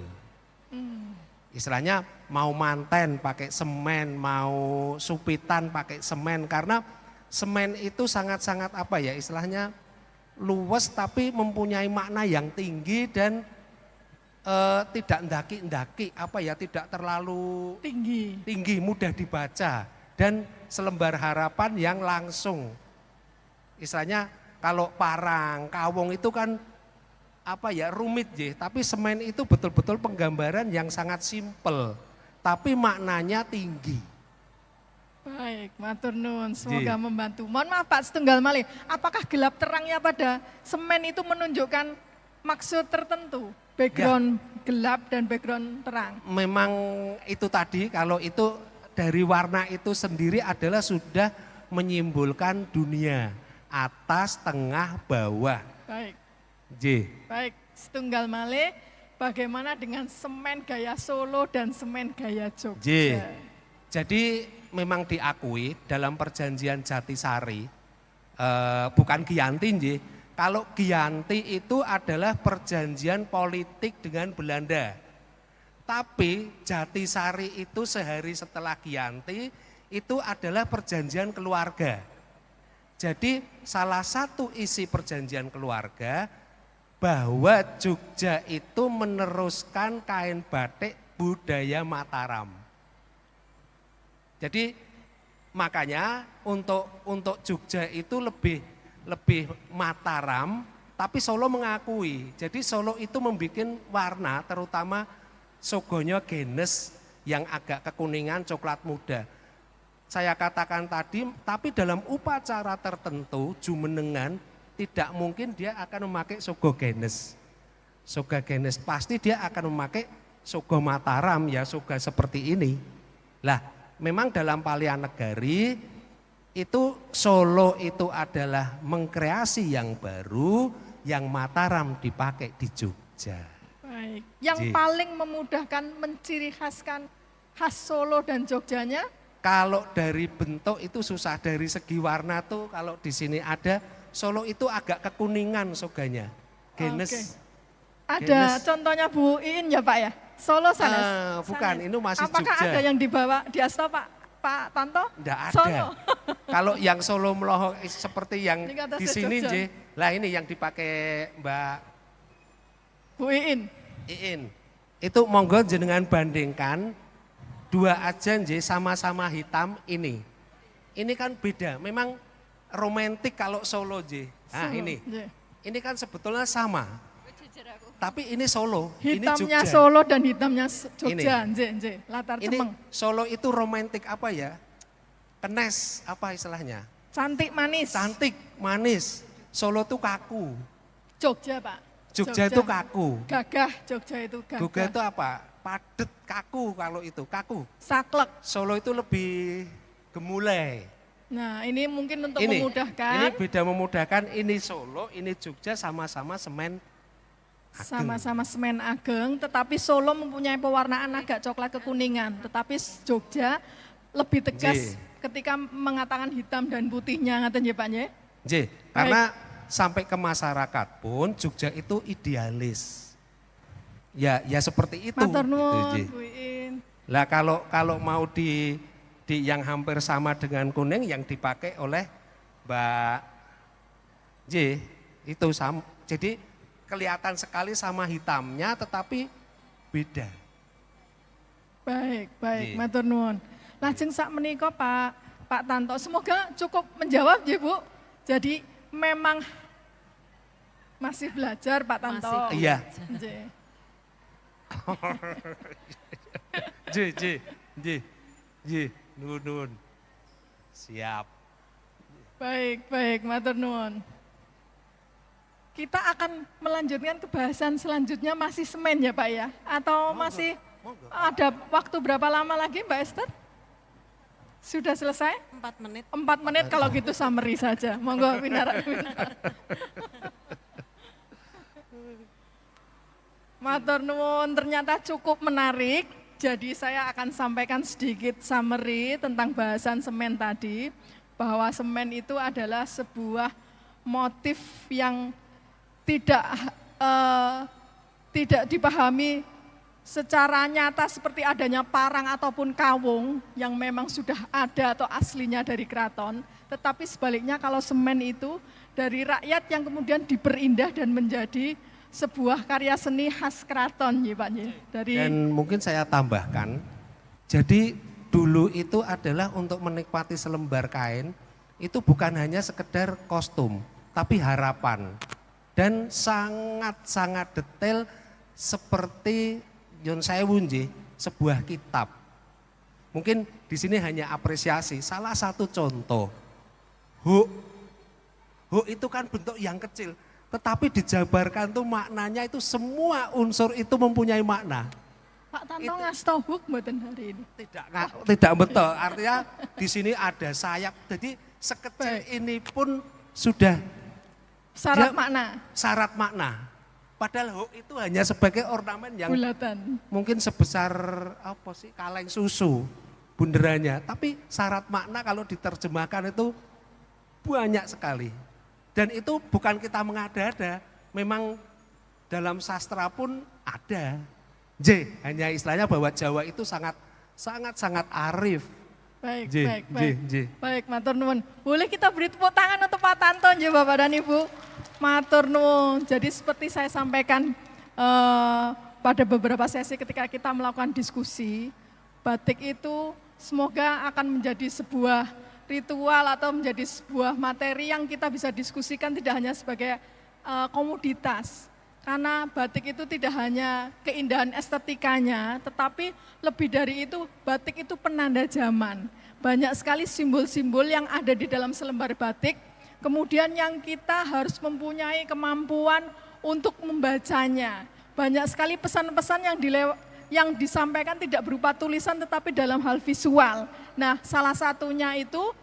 Istilahnya mau manten pakai semen, mau supitan pakai semen. Karena semen itu sangat-sangat apa ya istilahnya luwes tapi mempunyai makna yang tinggi dan tidak ndaki-ndaki apa ya tidak terlalu tinggi mudah dibaca dan selembar harapan yang langsung. Istilahnya kalau parang, kawong itu kan apa ya rumit ya, tapi semen itu betul-betul penggambaran yang sangat simpel, tapi maknanya tinggi. Baik, matur nuwun, semoga membantu. Mohon maaf Pak setunggal malih, apakah gelap terangnya pada semen itu menunjukkan maksud tertentu? Background gelap dan background terang. Memang itu tadi, kalau itu dari warna itu sendiri adalah sudah menyimbolkan dunia. Atas, tengah, bawah. Baik. J. Baik, setunggal malih, bagaimana dengan semen gaya Solo dan semen gaya Jogja? J. Jadi memang diakui dalam perjanjian Jatisari, bukan Giyanti J. Kalau Giyanti itu adalah perjanjian politik dengan Belanda. Tapi Jatisari itu sehari setelah Giyanti itu adalah perjanjian keluarga. Jadi salah satu isi perjanjian keluarga bahwa Jogja itu meneruskan kain batik budaya Mataram. Jadi makanya untuk Jogja itu lebih Mataram, tapi Solo mengakui. Jadi Solo itu membuat warna terutama sogonya genes yang agak kekuningan coklat muda. Saya katakan tadi, tapi dalam upacara tertentu, jumenengan, tidak mungkin dia akan memakai sogo genes. Soga genes pasti dia akan memakai sogo Mataram, ya soga seperti ini. Lah, memang dalam Palian Negari, itu Solo itu adalah mengkreasi yang baru, yang Mataram dipakai di Jogja. Baik, yang paling memudahkan menciri khaskan khas Solo dan Jogjanya? Kalau dari bentuk itu susah, dari segi warna tuh kalau di sini ada, Solo itu agak kekuningan soganya, genes. Oke. Ada contohnya Bu Iin ya Pak ya? Solo sana? Bukan, ini masih Apakah Jogja. ada yang dibawa di Asta Pak Tanto? Tidak ada. Solo. Kalau yang Solo Meloho seperti yang Ini kata di saya sini, Jogja. lah ini yang dipakai Mbak Bu Iin. Iin. Itu monggo jenengan bandingkan. Dua aja sama-sama hitam ini. Ini kan beda, memang romantis kalau Solo Nah Solo, ini. Ini kan sebetulnya sama. Tapi ini Solo, Hitamnya ini Jogja. Solo dan hitamnya Jogja, latar Ini cemeng. Solo itu romantis apa ya? Kenes apa istilahnya? Cantik manis. Cantik, manis. Solo itu kaku. Jogja Pak. Jogja itu kaku. Gagah, Jogja itu gagah. Jogja itu apa? Padet, kaku kalau itu, kaku. Saklek. Solo itu lebih gemulai. Nah ini mungkin untuk Ini memudahkan. beda memudahkan, ini Solo, ini Jogja sama-sama semen ageng. Sama-sama semen ageng, tetapi Solo mempunyai pewarnaan agak coklat kekuningan. Tetapi Jogja lebih tegas ketika mengatakan hitam dan putihnya, ngaten ya Pak ya? Karena sampai ke masyarakat pun Jogja itu idealis. Ya seperti itu. Matur nuwun, Gitu, Bu Iin. Lah kalau mau di yang hampir sama dengan kuning yang dipakai oleh Mbak J itu sama. Jadi kelihatan sekali sama hitamnya tetapi beda. Baik, matur nuwun. Lajeng sak menika Pak Tanto, semoga cukup menjawab ya Bu. Jadi memang Masih belajar Pak Tanto. Masih Iya. Nggih. Nun. Siap. Baik, matur nuwun. Kita akan melanjutkan ke bahasan selanjutnya masih semen ya Pak ya? Atau masih ada waktu berapa lama lagi Mbak Esther? Sudah selesai? 4 menit. 4 menit kalau gitu summary saja. Monggo Winara. Matur nuwun, ternyata cukup menarik. Jadi saya akan sampaikan sedikit summary tentang bahasan semen tadi. Bahwa semen itu adalah sebuah motif yang tidak dipahami secara nyata seperti adanya parang ataupun kawung yang memang sudah ada atau aslinya dari keraton. Tetapi sebaliknya kalau semen itu dari rakyat yang kemudian diperindah dan menjadi sebuah karya seni khas keraton ya Pak. Dan mungkin saya tambahkan, jadi dulu itu adalah untuk menikmati selembar kain, itu bukan hanya sekedar kostum, tapi harapan. Dan sangat-sangat detail seperti Nyun Sewu nggih, sebuah kitab. Mungkin di sini hanya apresiasi, salah satu contoh. Huk itu kan bentuk yang kecil, tetapi dijabarkan tuh maknanya itu semua unsur itu mempunyai makna. Pak Tanto ngasih tau huk mboten hari ini? Tidak betul, artinya di sini ada sayap, jadi sekecil ini pun sudah syarat makna. Syarat makna. Padahal huk itu hanya sebagai ornamen yang bulatan. Mungkin sebesar apa sih kaleng susu bunderannya, tapi syarat makna kalau diterjemahkan itu banyak sekali. Dan itu bukan kita mengada-ada, memang dalam sastra pun ada. Hanya istilahnya bahwa Jawa itu sangat arif. Baik. Baik, matur nuwun. Boleh kita beri tepuk tangan untuk Pak Tanto nggih Bapak dan Ibu. Matur nuwun. Jadi seperti saya sampaikan pada beberapa sesi ketika kita melakukan diskusi, batik itu semoga akan menjadi sebuah ritual atau menjadi sebuah materi yang kita bisa diskusikan tidak hanya sebagai komoditas. Karena batik itu tidak hanya keindahan estetikanya, tetapi lebih dari itu batik itu penanda zaman. Banyak sekali simbol-simbol yang ada di dalam selembar batik, kemudian yang kita harus mempunyai kemampuan untuk membacanya. Banyak sekali pesan-pesan yang disampaikan tidak berupa tulisan tetapi dalam hal visual. Nah, salah satunya itu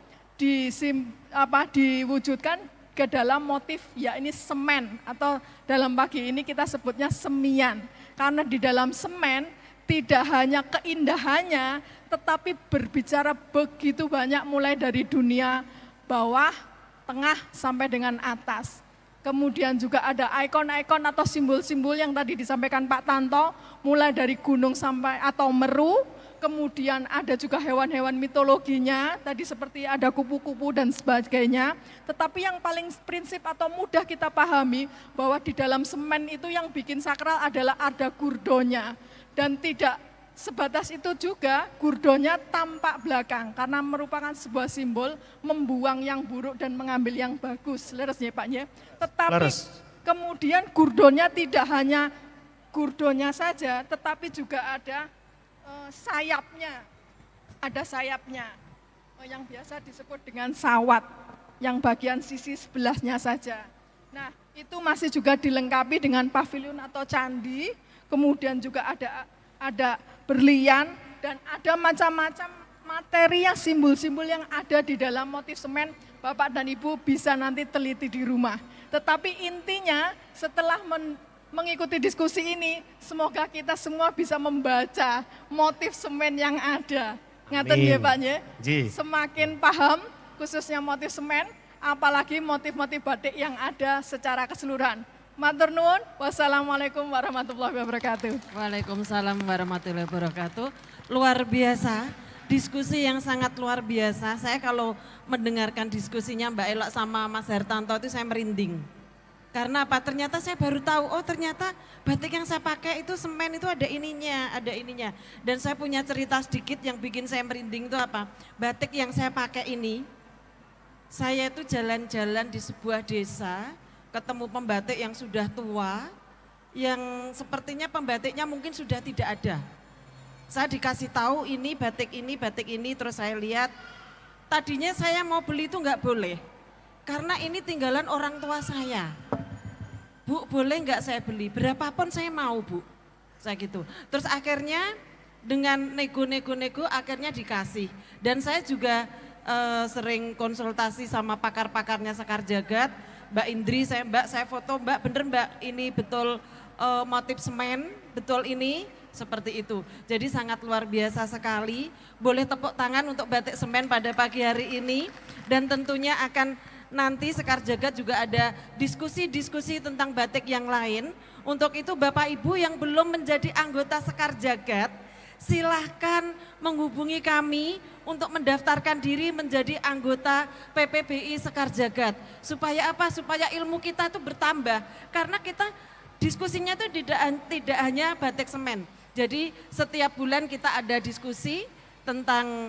diwujudkan ke dalam motif ya ini semen atau dalam pagi ini kita sebutnya semian. Karena di dalam semen tidak hanya keindahannya tetapi berbicara begitu banyak mulai dari dunia bawah, tengah sampai dengan atas. Kemudian juga ada ikon-ikon atau simbol-simbol yang tadi disampaikan Pak Tanto, mulai dari gunung sampai atau meru, kemudian ada juga hewan-hewan mitologinya, tadi seperti ada kupu-kupu dan sebagainya. Tetapi yang paling prinsip atau mudah kita pahami bahwa di dalam semen itu yang bikin sakral adalah ada gurdonya. Dan tidak sebatas itu juga gurdonya tampak belakang karena merupakan sebuah simbol membuang yang buruk dan mengambil yang bagus. Leres ya Pak ya. Tetapi kemudian gurdonya tidak hanya gurdonya saja tetapi juga ada sayapnya. Ada sayapnya yang biasa disebut dengan sawat yang bagian sisi sebelahnya saja. Nah, itu masih juga dilengkapi dengan pavilion atau candi, kemudian juga ada berlian dan ada macam-macam materi yang simbol-simbol yang ada di dalam motif semen. Bapak dan Ibu bisa nanti teliti di rumah. Tetapi intinya setelah mengikuti diskusi ini, semoga kita semua bisa membaca motif semen yang ada. Ngaten ya Pak ya? Semakin paham khususnya motif semen, apalagi motif-motif batik yang ada secara keseluruhan. Matur nuwun, wassalamualaikum warahmatullahi wabarakatuh. Waalaikumsalam warahmatullahi wabarakatuh. Luar biasa, diskusi yang sangat luar biasa. Saya kalau mendengarkan diskusinya Mbak Elok sama Mas Hertanto itu saya merinding. Karena apa? Ternyata saya baru tahu, oh ternyata batik yang saya pakai itu semen itu ada ininya, ada ininya. Dan saya punya cerita sedikit yang bikin saya merinding itu apa? Batik yang saya pakai ini, saya itu jalan-jalan di sebuah desa, ketemu pembatik yang sudah tua, yang sepertinya pembatiknya mungkin sudah tidak ada. Saya dikasih tahu ini, batik ini, terus saya lihat. Tadinya saya mau beli itu nggak boleh, karena ini tinggalan orang tua saya. Bu, boleh nggak saya beli? Berapapun saya mau, Bu. Saya gitu. Terus akhirnya dengan nego-nego akhirnya dikasih. Dan saya juga sering konsultasi sama pakar-pakarnya Sekar Jagad, Mbak Indri, saya foto, Mbak bener Mbak ini betul motif semen, betul ini, seperti itu. Jadi sangat luar biasa sekali. Boleh tepuk tangan untuk batik semen pada pagi hari ini. Dan tentunya akan nanti Sekar Jagad juga ada diskusi-diskusi tentang batik yang lain. Untuk itu Bapak Ibu yang belum menjadi anggota Sekar Jagad, silahkan menghubungi kami untuk mendaftarkan diri menjadi anggota PPBI Sekar Jagad. Supaya apa? Supaya ilmu kita itu bertambah. Karena kita diskusinya itu tidak hanya batik semen. Jadi setiap bulan kita ada diskusi tentang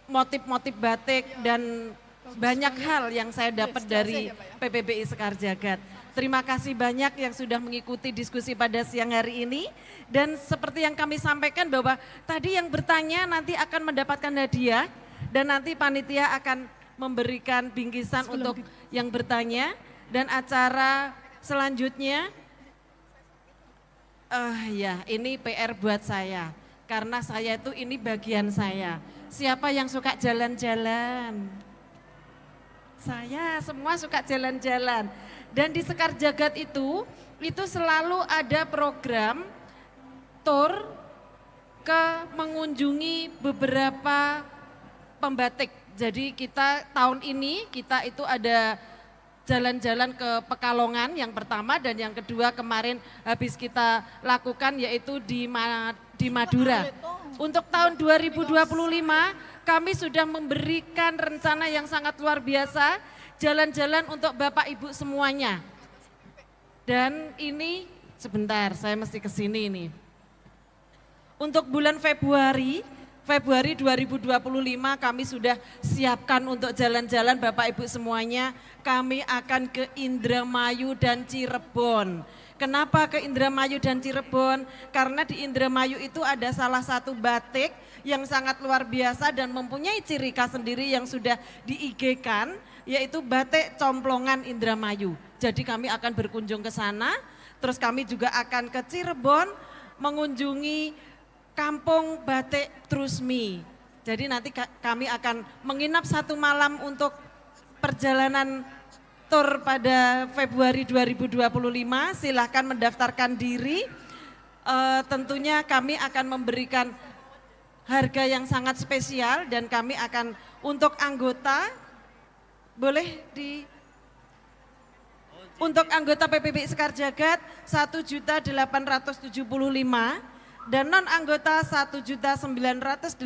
motif-motif batik dan banyak hal yang saya dapat dari PPBI Sekar Jagad. Terima kasih banyak yang sudah mengikuti diskusi pada siang hari ini. Dan seperti yang kami sampaikan bahwa tadi yang bertanya nanti akan mendapatkan hadiah. Dan nanti panitia akan memberikan bingkisan untuk yang bertanya. Dan acara selanjutnya, ya ini PR buat saya. Karena saya itu ini bagian saya. Siapa yang suka jalan-jalan? Saya semua suka jalan-jalan. Dan di Sekar Jagad itu selalu ada program tour ke mengunjungi beberapa pembatik. Jadi kita tahun ini kita itu ada jalan-jalan ke Pekalongan yang pertama dan yang kedua kemarin habis kita lakukan yaitu di Madura. Untuk tahun 2025 kami sudah memberikan rencana yang sangat luar biasa, jalan-jalan untuk Bapak Ibu semuanya. Dan ini sebentar saya mesti ke sini ini. Untuk bulan Februari 2025 kami sudah siapkan untuk jalan-jalan Bapak Ibu semuanya. Kami akan ke Indramayu dan Cirebon. Kenapa ke Indramayu dan Cirebon? Karena di Indramayu itu ada salah satu batik yang sangat luar biasa dan mempunyai ciri khas sendiri yang sudah di-IG-kan, yaitu batik Complongan Indramayu. Jadi kami akan berkunjung ke sana, terus kami juga akan ke Cirebon mengunjungi Kampung Batik Trusmi. Jadi nanti kami akan menginap 1 malam untuk perjalanan tur pada Februari 2025, silahkan mendaftarkan diri. Tentunya kami akan memberikan harga yang sangat spesial dan kami akan untuk anggota, boleh untuk anggota PPBI Sekar Jagad 1.875 dan non anggota 1.985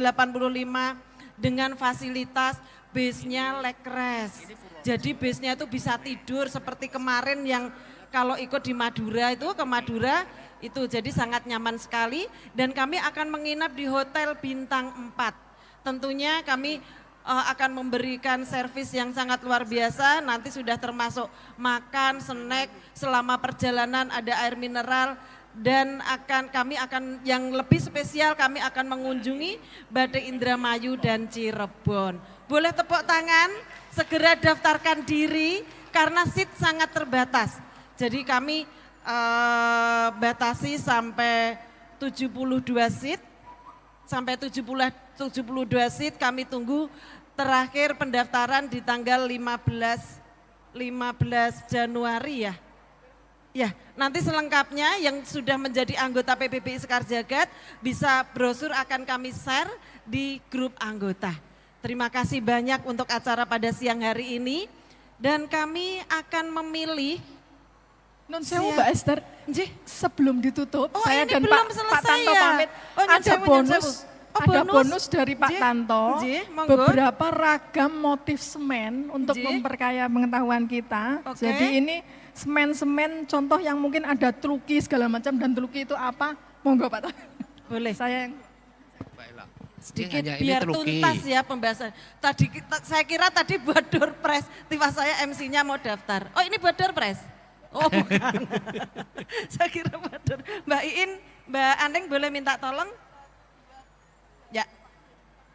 dengan fasilitas base-nya lekres. Jadi base-nya itu bisa tidur seperti kemarin yang kalau ikut di Madura itu ke Madura itu jadi sangat nyaman sekali dan kami akan menginap di Hotel Bintang 4. Tentunya kami akan memberikan servis yang sangat luar biasa, nanti sudah termasuk makan, snack, selama perjalanan ada air mineral dan kami akan yang lebih spesial kami akan mengunjungi Batik Indramayu dan Cirebon. Boleh tepuk tangan, segera daftarkan diri karena seat sangat terbatas. Jadi kami batasi sampai 72 seat, sampai 72 seat kami tunggu terakhir pendaftaran di tanggal 15 Januari ya. Ya, nanti selengkapnya yang sudah menjadi anggota PPBI Sekar Jagad bisa brosur akan kami share di grup anggota. Terima kasih banyak untuk acara pada siang hari ini dan kami akan memilih. Nun sewu Mbak Esther, sebelum ditutup saya dan Pak Tanto ya? pamit ada bonus dari Pak Tanto, beberapa ragam motif semen untuk memperkaya pengetahuan kita. Jadi ini semen-semen contoh yang mungkin ada truki segala macam dan truki itu apa? Monggo Pak Tanto. Boleh. Saya yang sedikit biar tuntas ya pembahasan. Saya kira tadi buat door press, tiba saya MC-nya mau daftar. Oh ini buat door press? Oh bukan. Saya kira Madura. Mbak Iin, Mbak Aneng boleh minta tolong? Ya.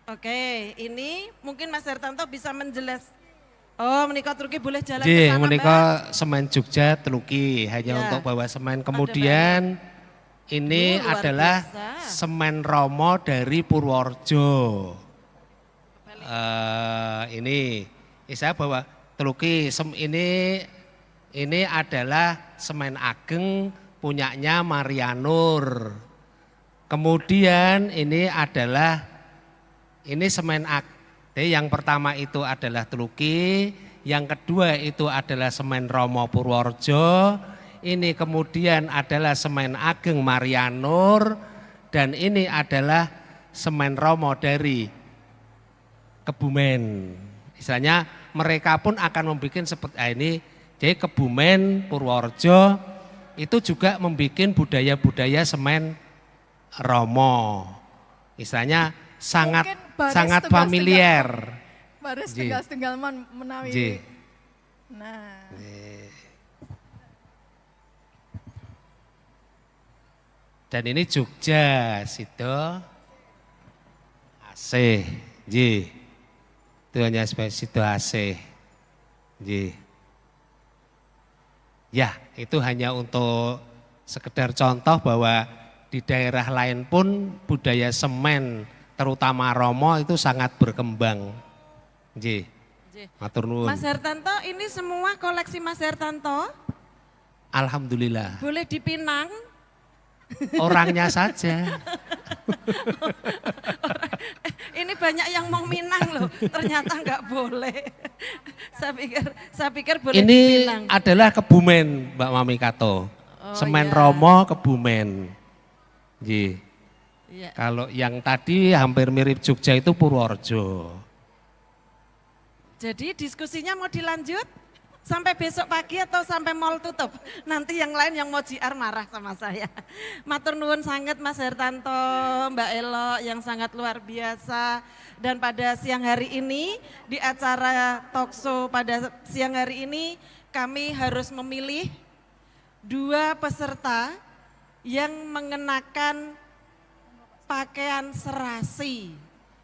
Oke, ini mungkin Mas Hertanto bisa menjelas. Oh, menikah Turki boleh jalan ke Nggih, sana, menika Mbak? semen Jogja Teluki hanya Ya. untuk bawa semen. Kemudian ini Luar adalah biasa. semen Romo dari Purworejo. Ini saya bawa Teluki. Ini adalah semen ageng punyanya Marianur. Kemudian ini adalah semen yang pertama itu adalah Teluki, yang kedua itu adalah semen Romo Purworejo, ini kemudian adalah semen ageng Marianur, dan ini adalah semen Romo dari Kebumen. Istilahnya mereka pun akan membuat seperti ini. Jadi Kebumen, Purworejo itu juga membuat budaya-budaya semen Romo. Istilahnya sangat baris sangat tunggal-tunggal. familiar. Baris Ji. tunggal menawi. Ji. Nah, Dan ini Jogja, situ AC, Ji. Itu hanya situ AC, Ji. Ya, itu hanya untuk sekedar contoh bahwa di daerah lain pun budaya semen terutama Romo itu sangat berkembang. Ji. Matur nuwun. Mas Hertanto, ini semua koleksi Mas Hertanto Alhamdulillah. boleh dipinang. Orangnya saja. Ini banyak yang mau minang loh, ternyata nggak boleh. Saya pikir boleh Ini dipinang. adalah Kebumen, Mbak Mami Kato. Semen iya. Romo Kebumen. Ji. Iya. Kalau yang tadi hampir mirip Jogja itu Purworejo. Jadi diskusinya mau dilanjut sampai besok pagi atau sampai mall tutup? Nanti yang lain yang mau JR marah sama saya. Matur nuwun sangat Mas Hertanto, Mbak Elo yang sangat luar biasa. Dan pada siang hari ini di acara talkshow pada siang hari ini kami harus memilih 2 peserta yang mengenakan pakaian serasi.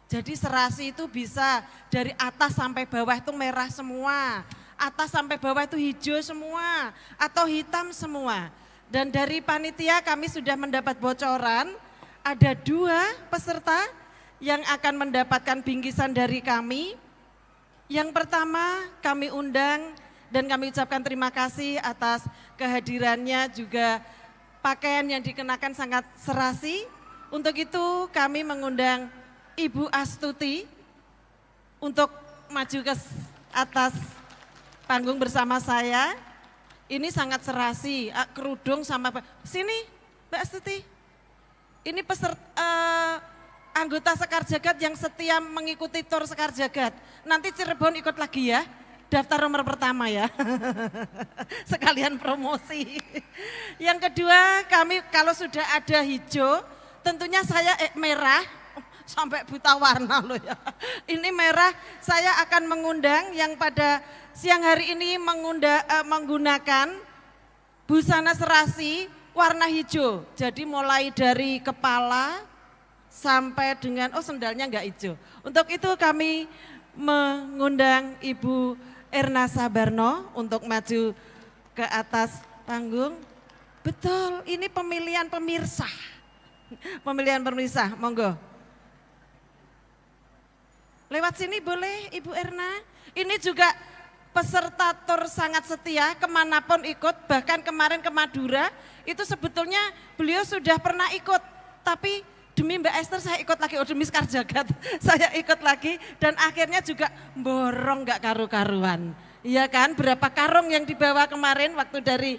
Jadi serasi itu bisa dari atas sampai bawah itu merah semua, atas sampai bawah itu hijau semua, atau hitam semua. Dan dari panitia kami sudah mendapat bocoran, ada 2 peserta yang akan mendapatkan bingkisan dari kami. Yang pertama kami undang dan kami ucapkan terima kasih atas kehadirannya, juga pakaian yang dikenakan sangat serasi. Untuk itu kami mengundang Ibu Astuti untuk maju ke atas panggung bersama saya. Ini sangat serasi, kerudung sama sini Mbak Astuti. Ini anggota Sekar Jagad yang setia mengikuti tur Sekar Jagad. Nanti Cirebon ikut lagi ya, daftar nomor pertama ya. Sekalian promosi. Yang kedua kami kalau sudah ada hijau, tentunya saya merah. Sampai buta warna loh ya. Ini merah, saya akan mengundang yang pada siang hari ini menggunakan busana serasi warna hijau. Jadi mulai dari kepala sampai dengan, sendalnya enggak hijau. Untuk itu kami mengundang Ibu Erna Sabarno untuk maju ke atas panggung. Betul, ini pemilihan pemirsa. Pemilihan pemirsa, monggo. Lewat sini boleh Ibu Erna. Ini juga peserta tur sangat setia, kemanapun ikut, bahkan kemarin ke Madura, itu sebetulnya beliau sudah pernah ikut. Tapi demi Mbak Esther saya ikut lagi, demi Sekar Jagad saya ikut lagi. Dan akhirnya juga borong gak karu-karuan. Iya kan, berapa karung yang dibawa kemarin waktu dari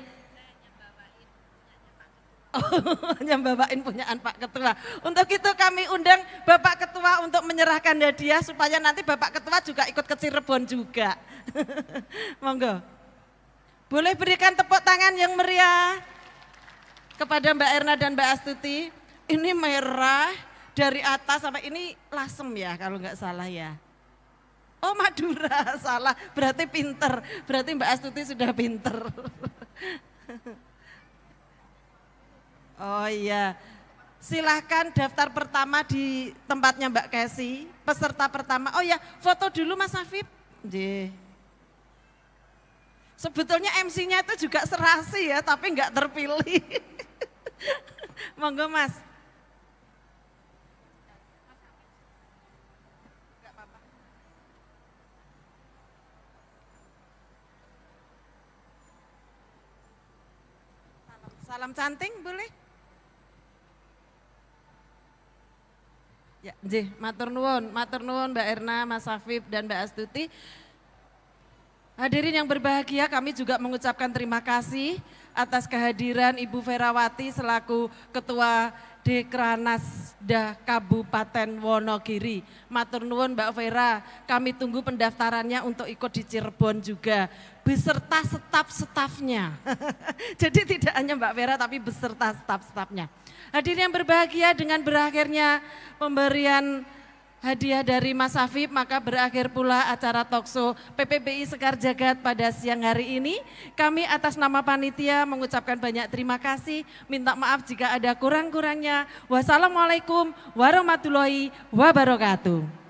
yang bawain punyaan Pak Ketua. Untuk itu kami undang Bapak Ketua untuk menyerahkan hadiah supaya nanti Bapak Ketua juga ikut ke Cirebon juga. Monggo. Boleh berikan tepuk tangan yang meriah kepada Mbak Erna dan Mbak Astuti. Ini merah dari atas sampai ini lasem ya kalau nggak salah ya. Oh Madura, salah. Berarti pinter. Berarti Mbak Astuti sudah pinter. Oh iya, silahkan daftar pertama di tempatnya Mbak Kesi, peserta pertama. Oh ya, foto dulu Mas Afif. Nggih. Sebetulnya MC-nya itu juga serasi ya, tapi nggak terpilih. Monggo Mas. Salam canting boleh? Ya, nggih, matur nuwun Mbak Erna, Mas Afif dan Mbak Astuti. Hadirin yang berbahagia, kami juga mengucapkan terima kasih atas kehadiran Ibu Ferawati selaku Ketua Dekranasda Kabupaten Wonogiri. Matur nuwun Mbak Vera, kami tunggu pendaftarannya untuk ikut di Cirebon juga, beserta staf-stafnya. Jadi tidak hanya Mbak Vera tapi beserta staf-stafnya. Hadirin yang berbahagia, dengan berakhirnya pemberian hadiah dari Mas Afif, maka berakhir pula acara talkshow PPBI Sekar Jagad pada siang hari ini. Kami atas nama panitia mengucapkan banyak terima kasih, minta maaf jika ada kurang-kurangnya. Wassalamualaikum warahmatullahi wabarakatuh.